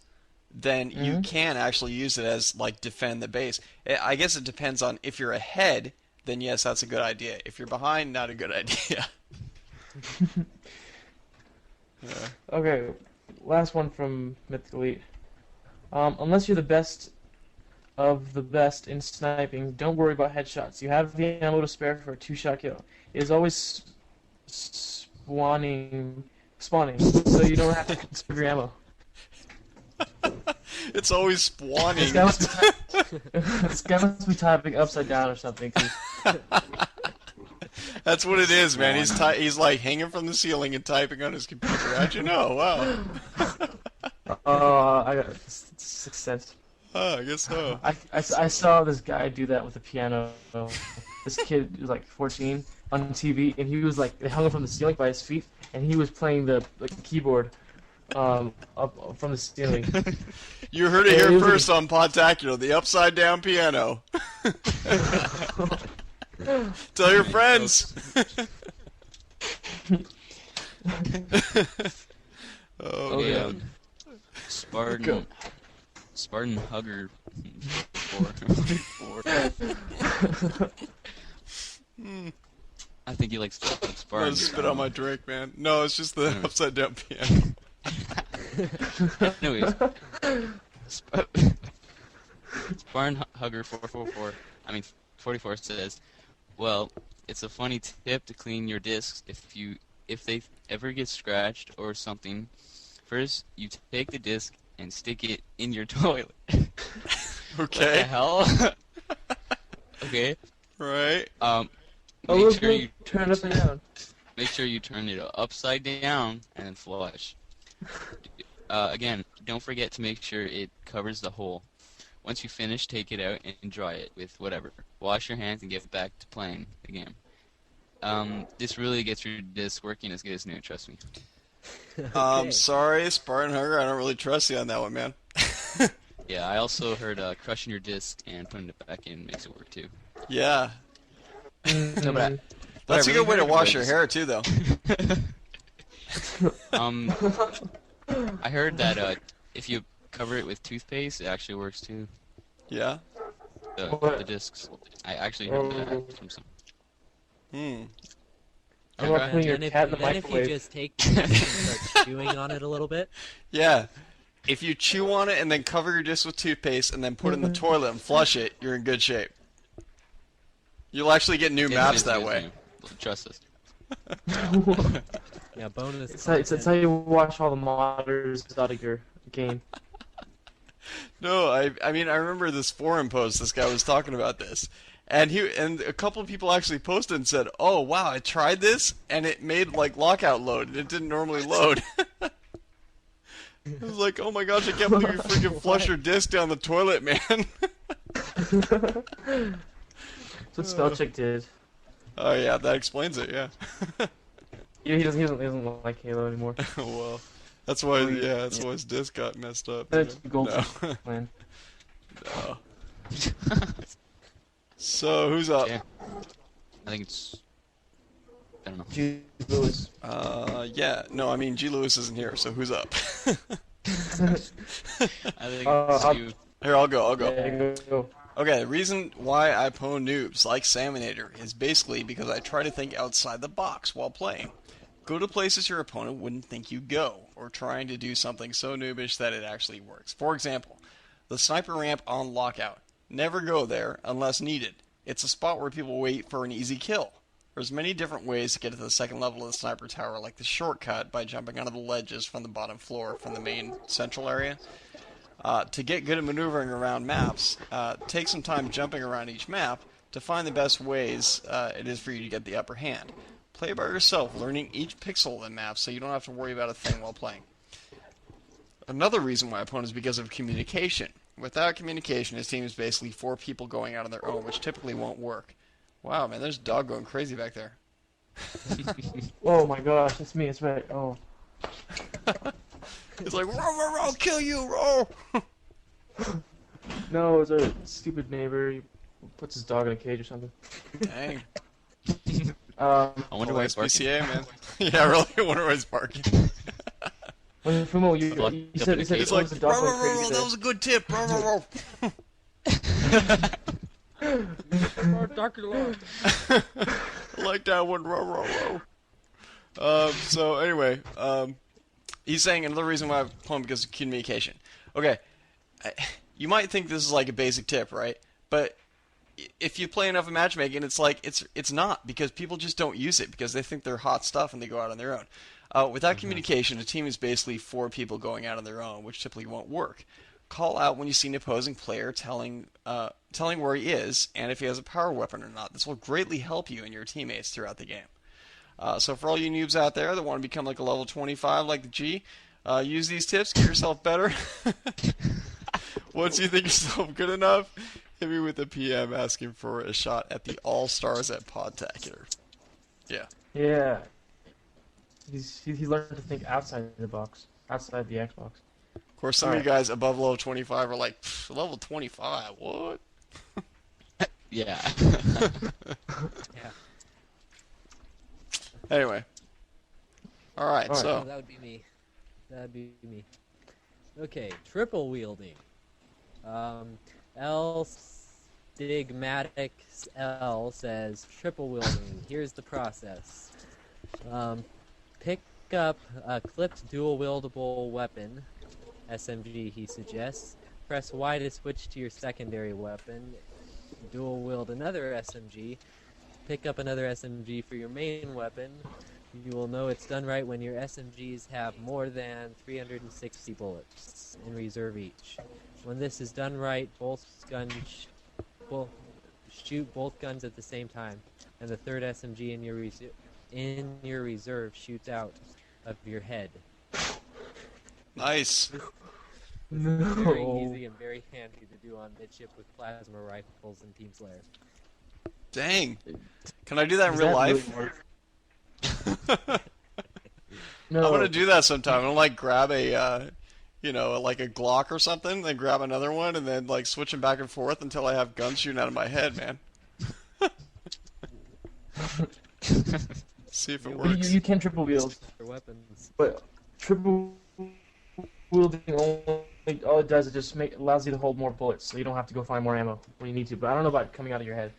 then you Hmm. can actually use it as like defend the base. I guess it depends on if you're ahead, then yes, that's a good idea. If you're behind, not a good idea. Yeah. Okay, last one from Mythic Elite. Unless you're the best of the best in sniping, don't worry about headshots. You have the ammo to spare for a two-shot kill. It is always spawning, so you don't have to conserve your ammo. It's always spawning. This guy must be, this guy must be typing upside down or something. 'Cause That's what it is, man. He's like hanging from the ceiling and typing on his computer. How'd you know? Wow. I got sixth sense. Oh, I guess so. I saw this guy do that with a piano. This kid was like 14 on TV, and he was like, they hung him from the ceiling by his feet, and he was playing the keyboard up from the ceiling. You heard it Yeah, here it was first on Podtacular, the upside down piano. Tell your friends. Oh Okay. man. Spartan. Spartan Hugger. Four. I think he likes I'm Spartan. gonna spit on my drink, man. No, it's just the upside down piano. Anyways, Spartan Hugger 444. I mean 44 says, well, it's a funny tip to clean your discs if they ever get scratched or something. First, you take the disc and stick it in your toilet. What the Okay. hell? Okay. Right. Make sure you turn it up and down. make sure you turn it upside down and then flush. Again, don't forget to make sure it covers the hole. Once you finish, take it out and dry it with whatever. Wash your hands and get back to playing the game. This really gets your disc working as good as new, trust me. Okay. Sorry, Spartan Hugger, I don't really trust you on that one, man. Yeah, I also heard crushing your disc and putting it back in makes it work too. Yeah. No, but Mm. That's a really good way to heard wash was- your hair too, though. I heard that if you cover it with toothpaste, it actually works too. Yeah. The discs. I actually heard Oh. that from some. Hmm. How about Okay. putting your And if, cat in the then if you microwave? just take and start chewing on it a little bit. Yeah. If you chew on it and then cover your disc with toothpaste and then put it in the toilet and flush it, you're in good shape. You'll actually get new It maps is that good, way. man. Trust us. Yeah, bonus. It's how you wash all the modders out of your game. No, I mean I remember this forum post. This guy was talking about this, and a couple of people actually posted and said, "Oh wow, I tried this and it made like lockout load, and it didn't normally load." I was like, "Oh my gosh, I can't believe you freaking flush your disc down the toilet, man." That's what Spellcheck did. Oh yeah, that explains it. Yeah. He doesn't like Halo anymore. Well, that's why. Yeah, that's why his disc got messed up. That's gold No. plan. No. So who's up? Yeah. I think it's. I don't know. G. Lewis. Yeah. No, I mean G. Lewis isn't here, so who's up? I think I'll- you. Here, I'll go. Yeah, go. Okay, the reason why I pwn noobs like Salmonator is basically because I try to think outside the box while playing. Go to places your opponent wouldn't think you'd go, or trying to do something so noobish that it actually works. For example, the sniper ramp on lockout. Never go there unless needed. It's a spot where people wait for an easy kill. There's many different ways to get to the second level of the sniper tower, like the shortcut by jumping onto the ledges from the bottom floor from the main central area. To get good at maneuvering around maps, take some time jumping around each map to find the best ways it is for you to get the upper hand. Play by yourself, learning each pixel of the map so you don't have to worry about a thing while playing. Another reason why I pwn is because of communication. Without communication, his team is basically 4 people going out on their own, which typically won't work. Wow, man, there's a dog going crazy back there. Oh my gosh, that's me. That's right. Oh. It's like, row, row, row, kill you, row. No, it's a stupid neighbor. He puts his dog in a cage or something. Dang. I wonder why Well, it's barking. SPCA, man. Yeah, really. I wonder why he's barking. Well, Fumo, Locked you up said, in a you said cage. It's it like, was a row, dog row, in a row, row, cage. that was a good tip. Row, row, Podtacular. row. I like that one. Row, row, row. So anyway, he's saying another reason why I pull him because of communication. Okay, you might think this is like a basic tip, right? But if you play enough of matchmaking, it's like it's not, because people just don't use it because they think they're hot stuff and they go out on their own. Without communication, a team is basically 4 people going out on their own, which typically won't work. Call out when you see an opposing player, telling where he is and if he has a power weapon or not. This will greatly help you and your teammates throughout the game. So for all you noobs out there that want to become like a level 25 like the G, use these tips, get yourself better. Once you think yourself good enough, hit me with a PM asking for a shot at the All-Stars at Podtacular. Yeah. Yeah. He learned to think outside the box, outside the Xbox. Of course, some of you guys above level 25 are like, level 25, what? Yeah. Yeah. Anyway. Alright, Alright. so. That would be me. That'd be me. Okay, triple wielding. L Stigmatic L says triple wielding. Here's the process. Pick up a clipped dual wieldable weapon, SMG he suggests. Press Y to switch to your secondary weapon. Dual wield another SMG. Pick up another SMG for your main weapon. You will know it's done right when your SMGs have more than 360 bullets in reserve each. When this is done right, both guns shoot both guns at the same time, and the third SMG in your reserve shoots out of your head. Nice. Very No. easy and very handy to do on midship with plasma rifles and Team Slayer. Dang. Can I do that in Does real that really life? work? I'm No. gonna do that sometime. I'm gonna like grab a, like a Glock or something, then grab another one, and then like switch them back and forth until I have guns shooting out of my head, man. See if it But works. you can triple wield, For weapons. but triple wielding only, all it does is just allows you to hold more bullets, so you don't have to go find more ammo when you need to. But I don't know about coming out of your head.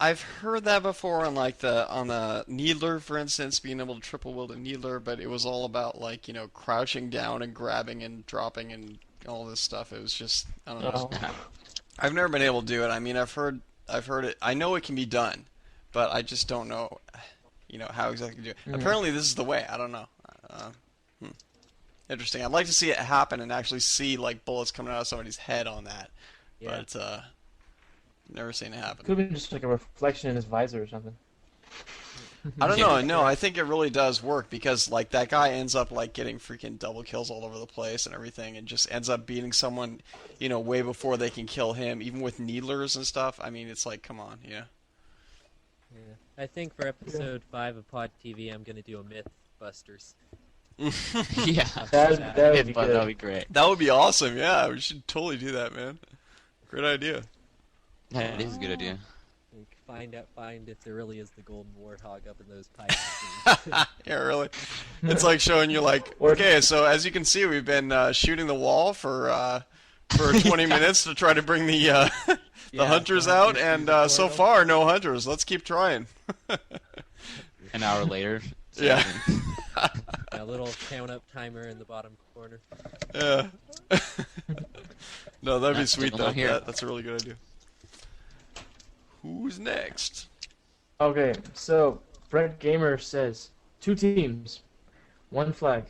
I've heard that before on like on the Needler, for instance, being able to triple wield a Needler, but it was all about like, crouching down and grabbing and dropping and all this stuff. It was just, I don't know. Oh. I've never been able to do it. I mean, I've heard it. I know it can be done, but I just don't know, how exactly to do it. Apparently, this is the way. I don't know. Interesting. I'd like to see it happen and actually see like bullets coming out of somebody's head on that, Yeah. but never seen it happen. Could have been just like a reflection in his visor or something. I don't know. No, I think it really does work because like that guy ends up like getting freaking double kills all over the place and everything, and just ends up beating someone, way before they can kill him, even with needlers and stuff. I mean, it's like, come on, yeah. Yeah. I think for episode 5 of Pod TV, I'm gonna do a Mythbusters. Yeah. That would be That'd good. be great. That would be awesome. Yeah, we should totally do that, man. Great idea. That is a good idea. Like, find if there really is the golden warthog up in those pipes. Yeah, really. It's like showing you like, okay, so as you can see, we've been shooting the wall for 20 minutes to try to bring the Yeah, hunters the out, hunters and through the so portal. far no hunters. Let's keep trying. An hour later. Yeah. A little count up timer in the bottom corner. Yeah. No, that'd be That's sweet still though. not here. That's a really good idea. Who's next? Okay, so Brett Gamer says 2 teams, 1 flag.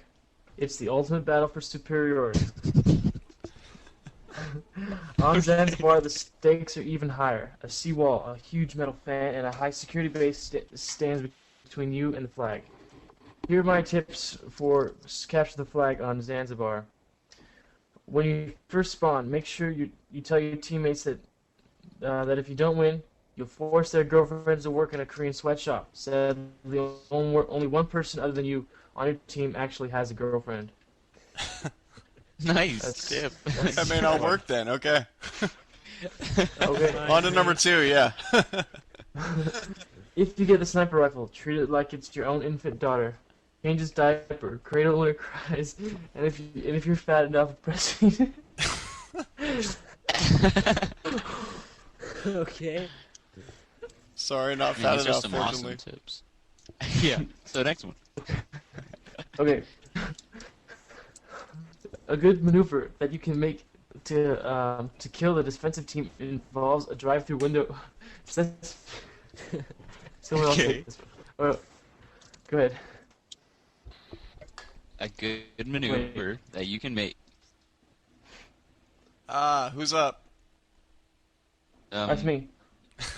It's the ultimate battle for superiority. On Zanzibar, the stakes are even higher. A seawall, a huge metal fan, and a high security base stands between you and the flag. Here are my tips for capture the flag on Zanzibar. When you first spawn, make sure you tell your teammates that if you don't win, you'll force their girlfriends to work in a Korean sweatshop. Sadly, only one person other than you on your team actually has a girlfriend. Nice tip. That may not work then. Okay. Okay. On to number 2. Yeah. If you get the sniper rifle, treat it like it's your own infant daughter. Change its diaper, cradle when it cries, and if you're fat enough, breastfeed it. Okay. Sorry, not Man, fat these are enough. some Fortunately. awesome tips. Yeah. So next one. Okay. A good maneuver that you can make to kill the defensive team involves a drive-through window. Someone else Okay. take this one. Go ahead. A good maneuver that you can make. Who's up? That's me.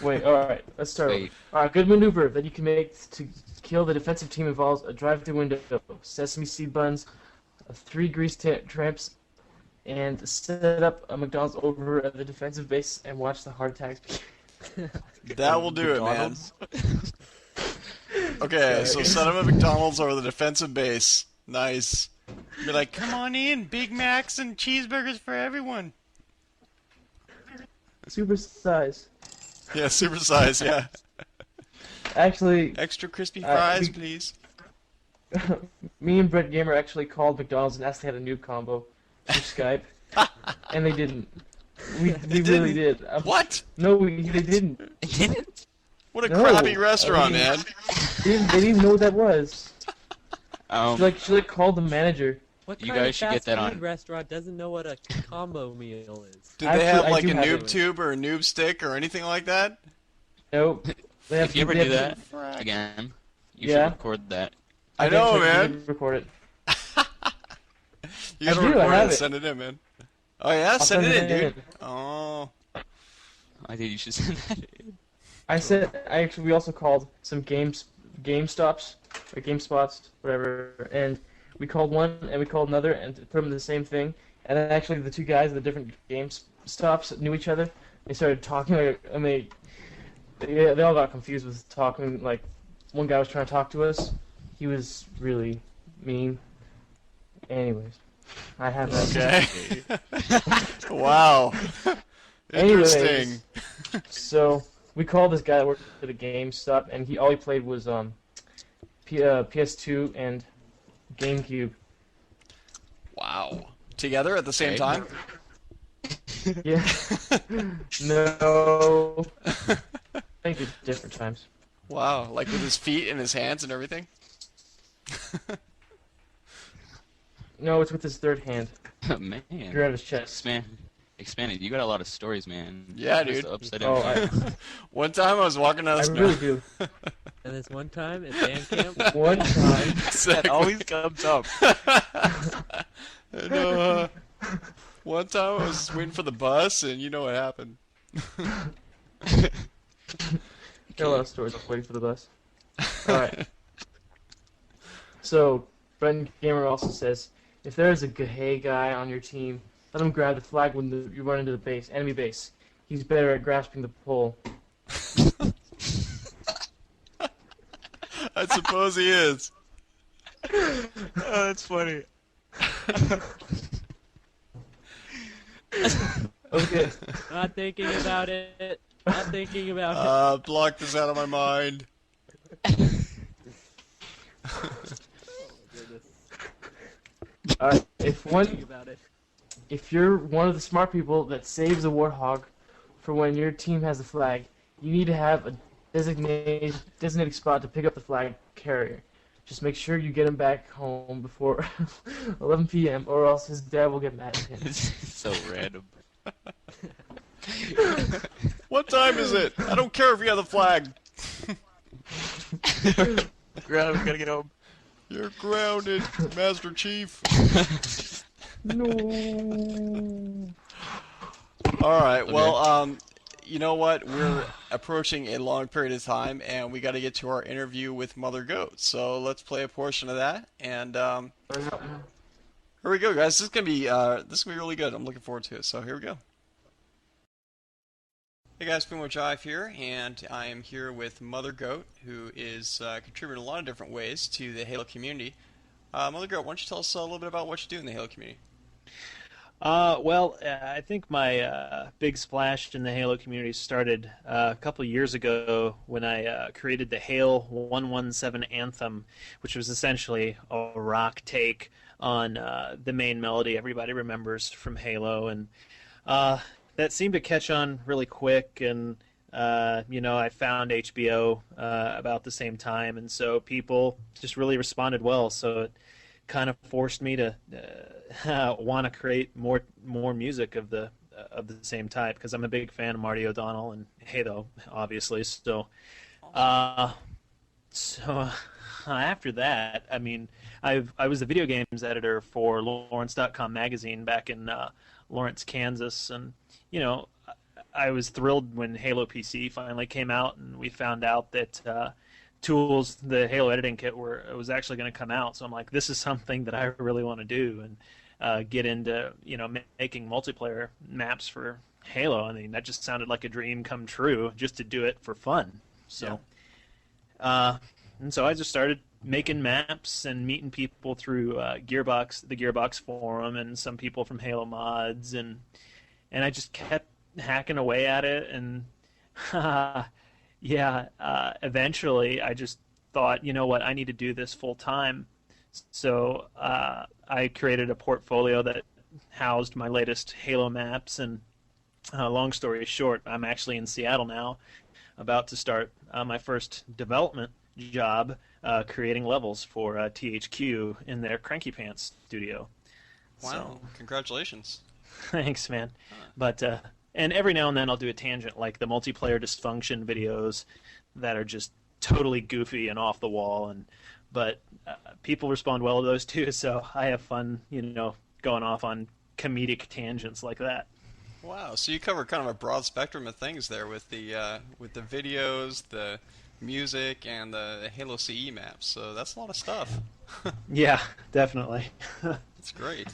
Wait, alright, let's start. Wait. Alright, good maneuver that you can make to kill the defensive team involves a drive-through window, sesame seed buns, 3 grease tramps, and set up a McDonald's over at the defensive base and watch the heart attacks. That will do it, man. McDonald's? Okay, so set up a McDonald's over the defensive base. Nice. Be like, come on in, Big Macs and cheeseburgers for everyone. Super size. Yeah, super size, yeah. Actually, Extra crispy fries, we- please. me and Brett Gamer actually called McDonald's and asked if they had a noob combo through Skype, and they didn't. We really did. What? No, they didn't. What a No, crappy restaurant, man. They didn't even know what that was. Um, She called the manager. What You kind guys of should fast get that food on. restaurant doesn't know what a combo meal is? Did Actually, they have I like do a have noob it. tube or a noob stick or anything like that? Nope. They have if you ever they do have that Frack. again, you Yeah. should record that. I know, didn't man. Record it. You gotta I do, I record it have and it. send it in, man. Oh yeah, I'll send it in, dude. in. Oh. I think you should send that in. We also called some game stops or game spots, whatever, and we called one and we called another and put them in the same thing. And then actually the 2 guys at the different game stops knew each other. They started talking, and they all got confused with talking. Like one guy was trying to talk to us. He was really mean. Anyways, I have that. Okay. Wow. Anyways. Interesting. So we called this guy that worked at a GameStop, and all he played was PS2 and GameCube. Wow. Together at the same Okay. time? Yeah. No. I think it's different times. Wow. Like with his feet and his hands and everything? No, it's with his third hand. Man, You're out of his chest. expanded. You got a lot of stories, man. Yeah, Just dude. Upside Oh, down. One time I was walking down I the really do. And this one time at band camp, One time. Exactly. always comes up. And, one time I was waiting for the bus, and you know what happened. Got a lot of stories. I'm waiting for the bus. Alright. So, Brendan Gamer also says, if there is a hey guy on your team, let him grab the flag when you run into the enemy base. He's better at grasping the pole. I suppose he is. Oh, that's funny. Okay. not thinking about it. Not thinking about it. Block this out of my mind. Alright, Thinking about it. if you're one of the smart people that saves a warthog for when your team has a flag, you need to have a designated spot to pick up the flag carrier. Just make sure you get him back home before 11 p.m. or else his dad will get mad at him. It's so random. What time is it? I don't care if you have the flag. Ground, we gotta get home. You're grounded, Master Chief. No. All right. Well, you know what? We're approaching a long period of time, and we got to get to our interview with Mother Goat. So let's play a portion of that. And here we go, guys. This is gonna be really good. I'm looking forward to it. So here we go. Hey guys, Flame and Jive here, and I am here with Mother Goat, who is contributing a lot of different ways to the Halo community. Mother Goat, why don't you tell us a little bit about what you do in the Halo community? I think my big splash in the Halo community started a couple of years ago when I created the Halo 117 Anthem, which was essentially a rock take on the main melody everybody remembers from Halo, and that seemed to catch on really quick. And I found HBO about the same time, and so people just really responded well. So it kind of forced me to want to create more music of the same type, because I'm a big fan of Marty O'Donnell and Halo, obviously. So after that, I mean, I was the video games editor for Lawrence.com magazine back in Lawrence, Kansas, and I was thrilled when Halo PC finally came out, and we found out that tools, the Halo editing kit, was actually going to come out. So I'm like, this is something that I really want to do, and get into making multiplayer maps for Halo. I mean, that just sounded like a dream come true, just to do it for fun. So, and so I just started making maps and meeting people through the Gearbox forum, and some people from Halo mods, and I just kept hacking away at it, and eventually I just thought, you know what, I need to do this full time. So I created a portfolio that housed my latest Halo maps, and long story short, I'm actually in Seattle now, about to start my first development job, creating levels for THQ in their Cranky Pants studio. Wow, congratulations. Thanks, man. But and every now and then I'll do a tangent, like the multiplayer dysfunction videos that are just totally goofy and off the wall, but people respond well to those too, so I have fun, going off on comedic tangents like that. Wow, so you cover kind of a broad spectrum of things there with the videos, the music, and the Halo CE maps. So that's a lot of stuff. Yeah, definitely. That's great.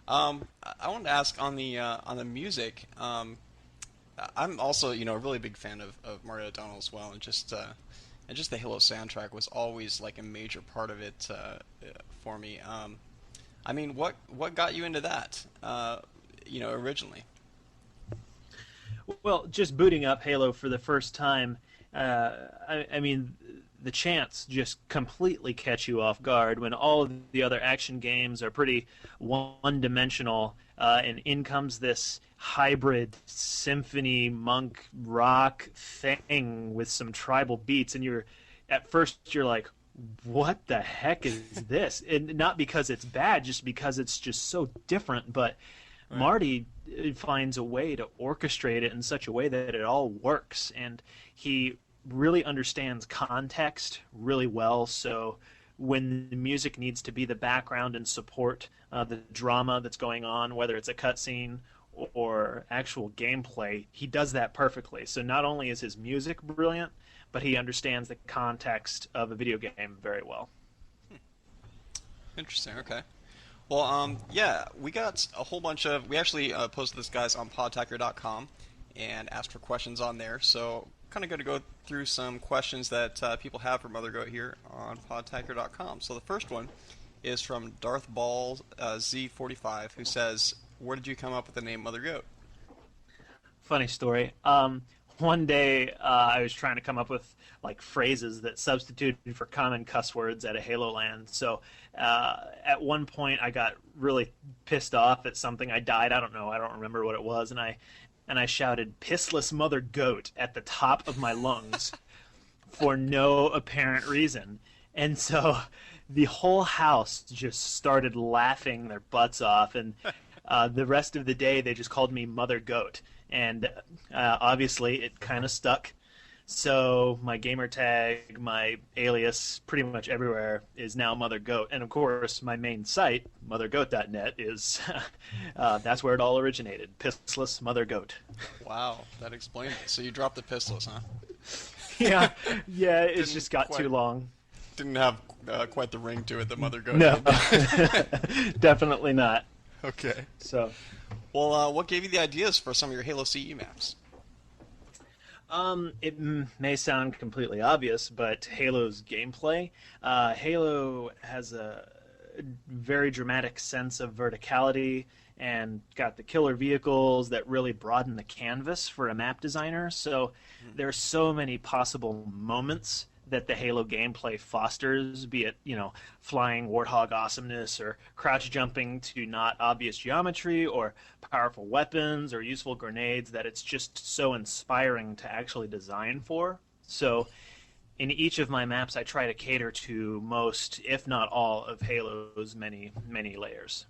I wanted to ask on the music. I'm also a really big fan of Mario O'Donnell as well, and just the Halo soundtrack was always like a major part of it for me. I mean, what got you into that? Originally. Well, just booting up Halo for the first time, I mean, the chants just completely catch you off guard when all of the other action games are pretty one-dimensional, and in comes this hybrid symphony monk rock thing with some tribal beats, and at first you're like, what the heck is this? And not because it's bad, just because it's just so different. But right. Marty finds a way to orchestrate it in such a way that it all works, and he really understands context really well. So when the music needs to be the background and support the drama that's going on, whether it's a cutscene or actual gameplay, he does that perfectly. So not only is his music brilliant, but he understands the context of a video game very well. Interesting. Okay. Well, we got a whole bunch of. We actually posted this, guys, on Podtacular.com and asked for questions on there. So kind of going to go through some questions that people have for Mother Goat here on Podtacular.com. So the first one is from Darth Ball Z45, who says, "Where did you come up with the name Mother Goat?" Funny story. One day I was trying to come up with like phrases that substituted for common cuss words at a Halo land. So at one point I got really pissed off at something. I don't remember what it was, and I shouted "pissless mother goat" at the top of my lungs for no apparent reason. And so the whole house just started laughing their butts off, and the rest of the day they just called me Mother Goat. And obviously it kind of stuck. So my gamer tag, my alias, pretty much everywhere is now Mother Goat. And of course, my main site, mothergoat.net, is that's where it all originated. Pissless Mother Goat. Wow, that explains it. So you dropped the pissless, huh? Yeah, it's just got too long. Didn't have quite the ring to it that Mother Goat No, did. definitely not. Okay. So, well, what gave you the ideas for some of your Halo CE maps? It may sound completely obvious, but Halo's gameplay. Halo has very dramatic sense of verticality and got the killer vehicles that really broaden the canvas for a map designer. So there are so many possible moments that the Halo gameplay fosters, be it, flying warthog awesomeness or crouch jumping to not obvious geometry or powerful weapons or useful grenades, that it's just so inspiring to actually design for. So in each of my maps, I try to cater to most, if not all, of Halo's many, many layers.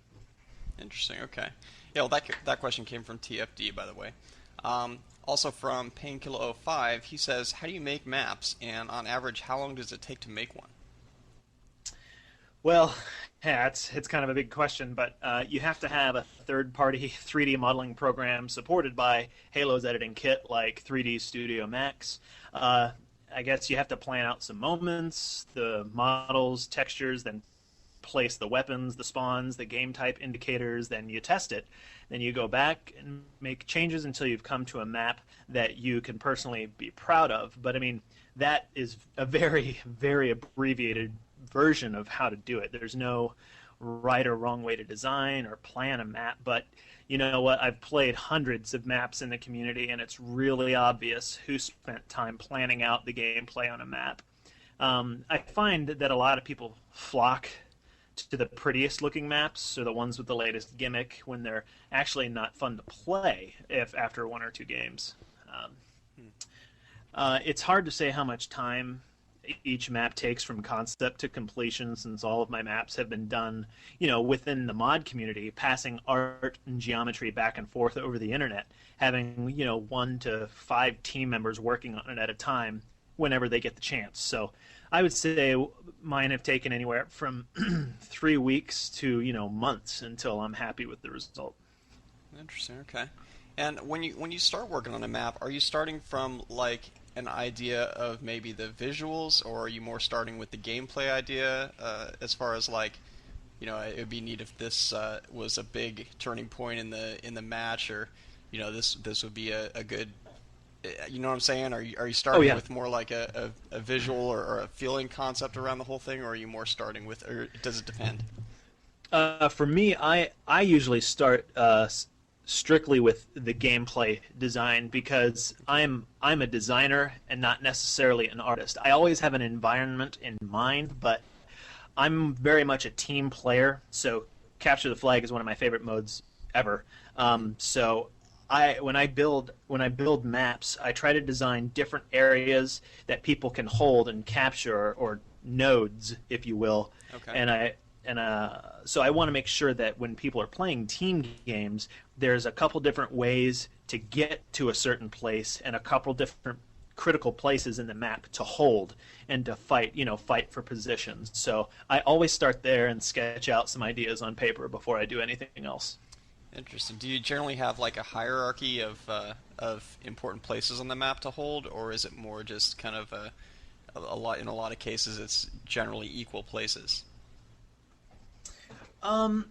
Interesting. Okay. Yeah. Well, that question came from TFD, by the way. Also from Painkiller05, he says, "How do you make maps, and on average, how long does it take to make one?" Well, yeah, it's kind of a big question, but you have to have a third-party 3D modeling program supported by Halo's editing kit, like 3D Studio Max. I guess you have to plan out some moments, the models, textures, then place the weapons, the spawns, the game type indicators, then you test it. Then you go back and make changes until you've come to a map that you can personally be proud of. But I mean, that is a very, very abbreviated version of how to do it. There's no right or wrong way to design or plan a map, but you know what? I've played hundreds of maps in the community, and it's really obvious who spent time planning out the gameplay on a map. I find that a lot of people flock to the prettiest looking maps or the ones with the latest gimmick when they're actually not fun to play if after one or two games. It's hard to say how much time each map takes from concept to completion, since all of my maps have been done, within the mod community, passing art and geometry back and forth over the internet, having, 1 to 5 team members working on it at a time whenever they get the chance. So I would say mine have taken anywhere from 3 weeks to, months until I'm happy with the result. Interesting. Okay. And when you start working on a map, are you starting from like an idea of maybe the visuals, or are you more starting with the gameplay idea? As far as like, it would be neat if this was a big turning point in the match, or this would be a good. You know what I'm saying? Are you starting with more like a visual or a feeling concept around the whole thing, or are you more starting with, or does it depend? For me, I usually start strictly with the gameplay design, because I'm a designer and not necessarily an artist. I always have an environment in mind, but I'm very much a team player. So capture the flag is one of my favorite modes ever. So when I build maps, I try to design different areas that people can hold and capture, or nodes, if you will. Okay. So I want to make sure that when people are playing team games, there's a couple different ways to get to a certain place and a couple different critical places in the map to hold and to fight for positions. So I always start there and sketch out some ideas on paper before I do anything else. Interesting. Do you generally have like a hierarchy of important places on the map to hold, or is it more just kind of a lot? In a lot of cases, it's generally equal places. I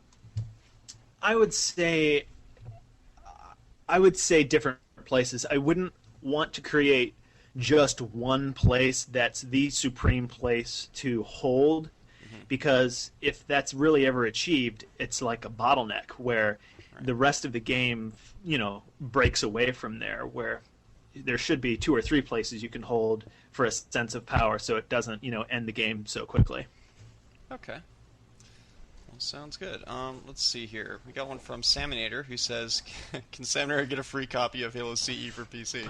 would say different places. I wouldn't want to create just one place that's the supreme place to hold, because if that's really ever achieved, it's like a bottleneck where the rest of the game, breaks away from there, where there should be 2 or 3 places you can hold for a sense of power, so it doesn't, end the game so quickly. Okay. Well, sounds good. Let's see here. We got one from Salmonator who says, "Can Salmonator get a free copy of Halo CE for PC?"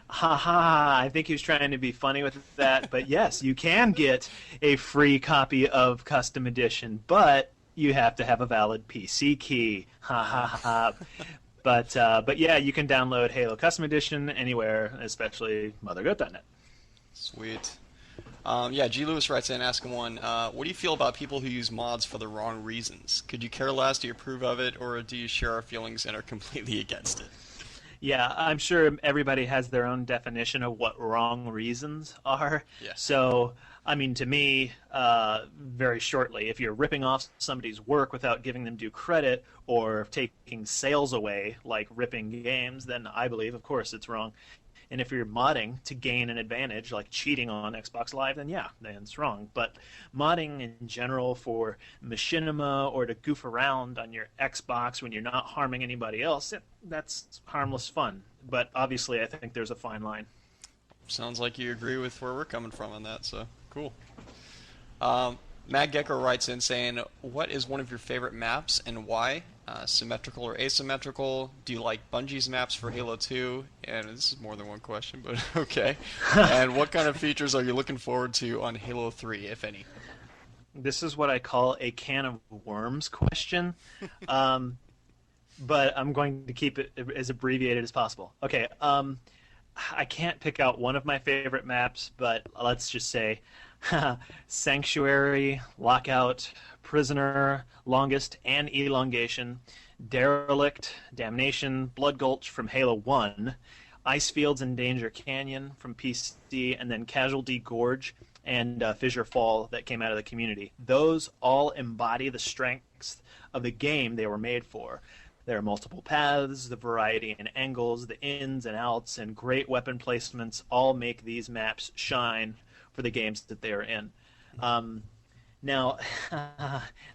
I think he was trying to be funny with that, but yes, you can get a free copy of Custom Edition, but you have to have a valid PC key. But yeah, you can download Halo Custom Edition anywhere, especially mothergoat.net. Sweet. Yeah, G. Lewis writes in asking one, what do you feel about people who use mods for the wrong reasons? Could you care less? Do you approve of it? Or do you share our feelings and are completely against it? Yeah, I'm sure everybody has their own definition of what wrong reasons are. Yeah. So, I mean, to me, very shortly, if you're ripping off somebody's work without giving them due credit, or taking sales away, like ripping games, then I believe, of course, it's wrong. And if you're modding to gain an advantage, like cheating on Xbox Live, then yeah, then it's wrong. But modding in general for machinima or to goof around on your Xbox when you're not harming anybody else, that's harmless fun. But obviously, I think there's a fine line. Sounds like you agree with where we're coming from on that, so cool. Matt Gecko writes in saying, what is one of your favorite maps and why? Symmetrical or asymmetrical? Do you like Bungie's maps for Halo 2? And this is more than one question, but okay. And what kind of features are you looking forward to on Halo 3, if any? This is what I call a can of worms question, but I'm going to keep it as abbreviated as possible. Okay, I can't pick out one of my favorite maps, but let's just say Sanctuary, Lockout, Prisoner, Longest, and Elongation, Derelict, Damnation, Blood Gulch from Halo 1, Ice Fields and Danger Canyon from PC, and then Casualty Gorge and Fissure Fall that came out of the community. Those all embody the strengths of the game they were made for. There are multiple paths, the variety in angles, the ins and outs, and great weapon placements all make these maps shine for the games that they are in. Now,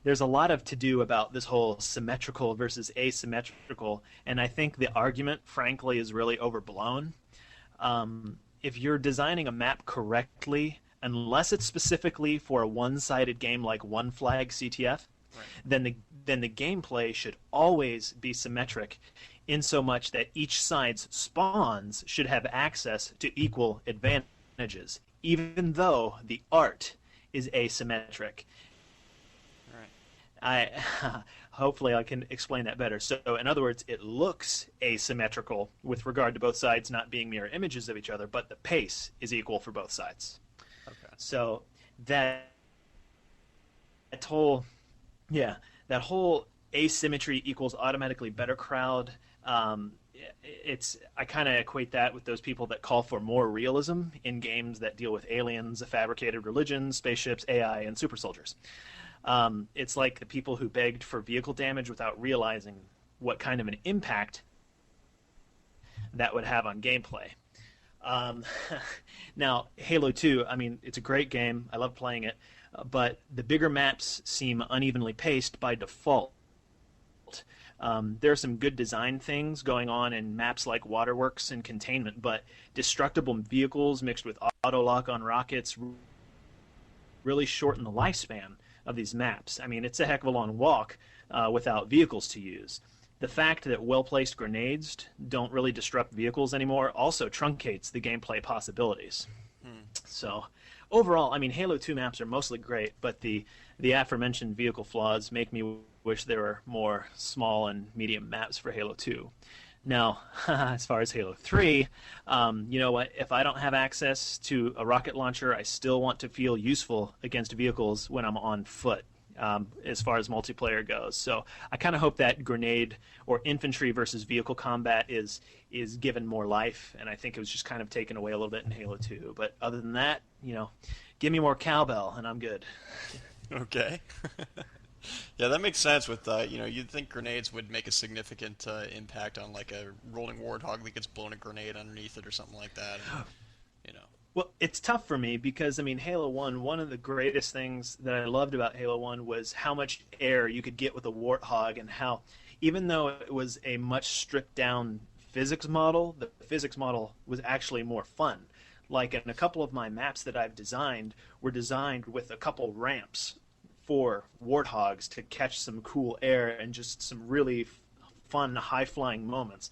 there's a lot of to-do about this whole symmetrical versus asymmetrical, and I think the argument, frankly, is really overblown. If you're designing a map correctly, unless it's specifically for a one-sided game like One Flag CTF, right, then the gameplay should always be symmetric, in so much that each side's spawns should have access to equal advantages, even though the art is asymmetric. Right. Hopefully I can explain that better. So in other words, it looks asymmetrical with regard to both sides not being mirror images of each other, but the pace is equal for both sides. Okay. So that whole asymmetry equals automatically better crowd. I kind of equate that with those people that call for more realism in games that deal with aliens, a fabricated religion, spaceships, AI, and super soldiers. It's like the people who begged for vehicle damage without realizing what kind of an impact that would have on gameplay. Now, Halo 2, I mean, it's a great game. I love playing it. But the bigger maps seem unevenly paced by default. There are some good design things going on in maps like Waterworks and Containment, but destructible vehicles mixed with auto-lock on rockets really shorten the lifespan of these maps. I mean, it's a heck of a long walk without vehicles to use. The fact that well-placed grenades don't really disrupt vehicles anymore also truncates the gameplay possibilities. So overall, I mean, Halo 2 maps are mostly great, but the aforementioned vehicle flaws make me wish there were more small and medium maps for Halo 2. Now, as far as Halo 3, you know what? If I don't have access to a rocket launcher, I still want to feel useful against vehicles when I'm on foot, as far as multiplayer goes. So I kind of hope that grenade or infantry versus vehicle combat is given more life, and I think it was just kind of taken away a little bit in Halo 2. But other than that, give me more cowbell, and I'm good. Okay. Yeah, that makes sense with, you'd think grenades would make a significant impact on, like, a rolling warthog that gets blown a grenade underneath it or something like that. And, Well, it's tough for me because, I mean, Halo 1, one of the greatest things that I loved about Halo 1 was how much air you could get with a warthog, and how, even though it was a much stripped-down physics model, the physics model was actually more fun. Like, in a couple of my maps that I've designed were designed with a couple ramps for warthogs to catch some cool air and just some really fun high-flying moments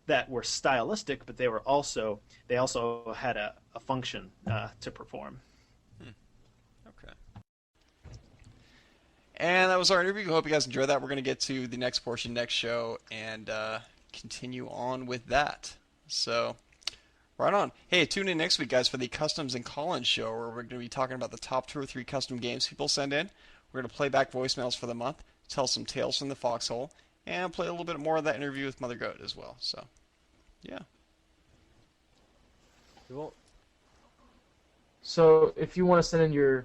that were stylistic, but they also had a function to perform. Okay. And that was our interview. Hope you guys enjoyed that. We're going to get to the next portion next show and continue on with that. So, right on. Hey, tune in next week, guys, for the Customs and Call-In show, where we're going to be talking about the top 2 or 3 custom games people send in. We're going to play back voicemails for the month, tell some tales from the foxhole, and play a little bit more of that interview with Mother Goat as well. So, yeah. Cool. So if you want to send in your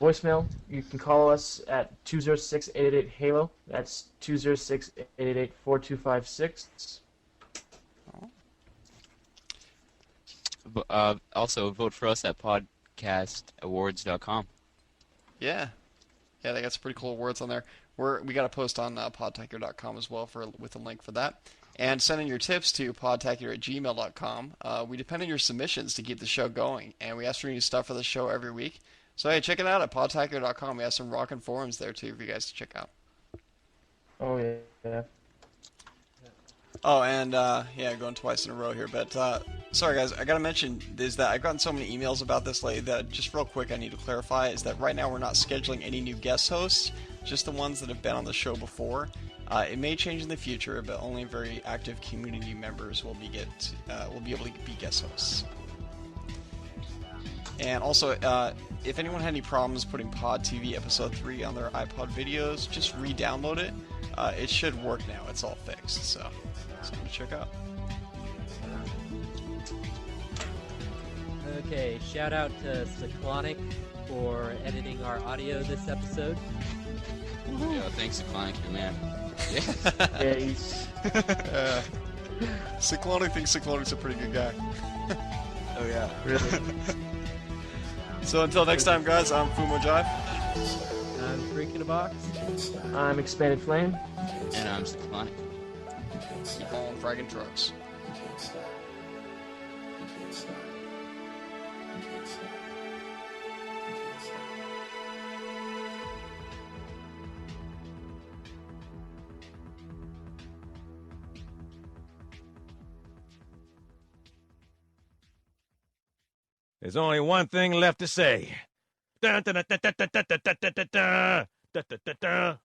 voicemail, you can call us at 206-888-HALO. That's 206-888-4256. Also, vote for us at podcastawards.com. Yeah. Yeah, they got some pretty cool awards on there. We got a post on podtacular.com as well with a link for that. And send in your tips to podtacular@gmail.com. We depend on your submissions to keep the show going, and we ask for new stuff for the show every week. So hey, check it out at podtacular.com. We have some rockin' forums there too for you guys to check out. Oh yeah. Oh, and yeah, going twice in a row here, but sorry guys, I gotta mention is that I've gotten so many emails about this lately that just real quick I need to clarify is that right now we're not scheduling any new guest hosts, just the ones that have been on the show before. It may change in the future, but only very active community members will be able to be guest hosts. And also, if anyone had any problems putting Pod TV Episode 3 on their iPod videos, just re-download it. It should work now. It's all fixed, so something to check out. Okay, shout out to Ciclonic for editing our audio this episode. Yeah, thanks, Ciclonic, your man. Yeah, he's. Ciclonic thinks Ciclonic's a pretty good guy. Oh, yeah. Really. So until next time, guys, I'm Fumo Jive. I'm Freak in a Box. I'm Expanded Flame. And I'm Ciclonic. Keep on fragging trucks. There's only one thing left to say. Dun, dun, dun, dun, dun, dun, dun, dun, dun, dun, dun, dun, dun, dun, dun.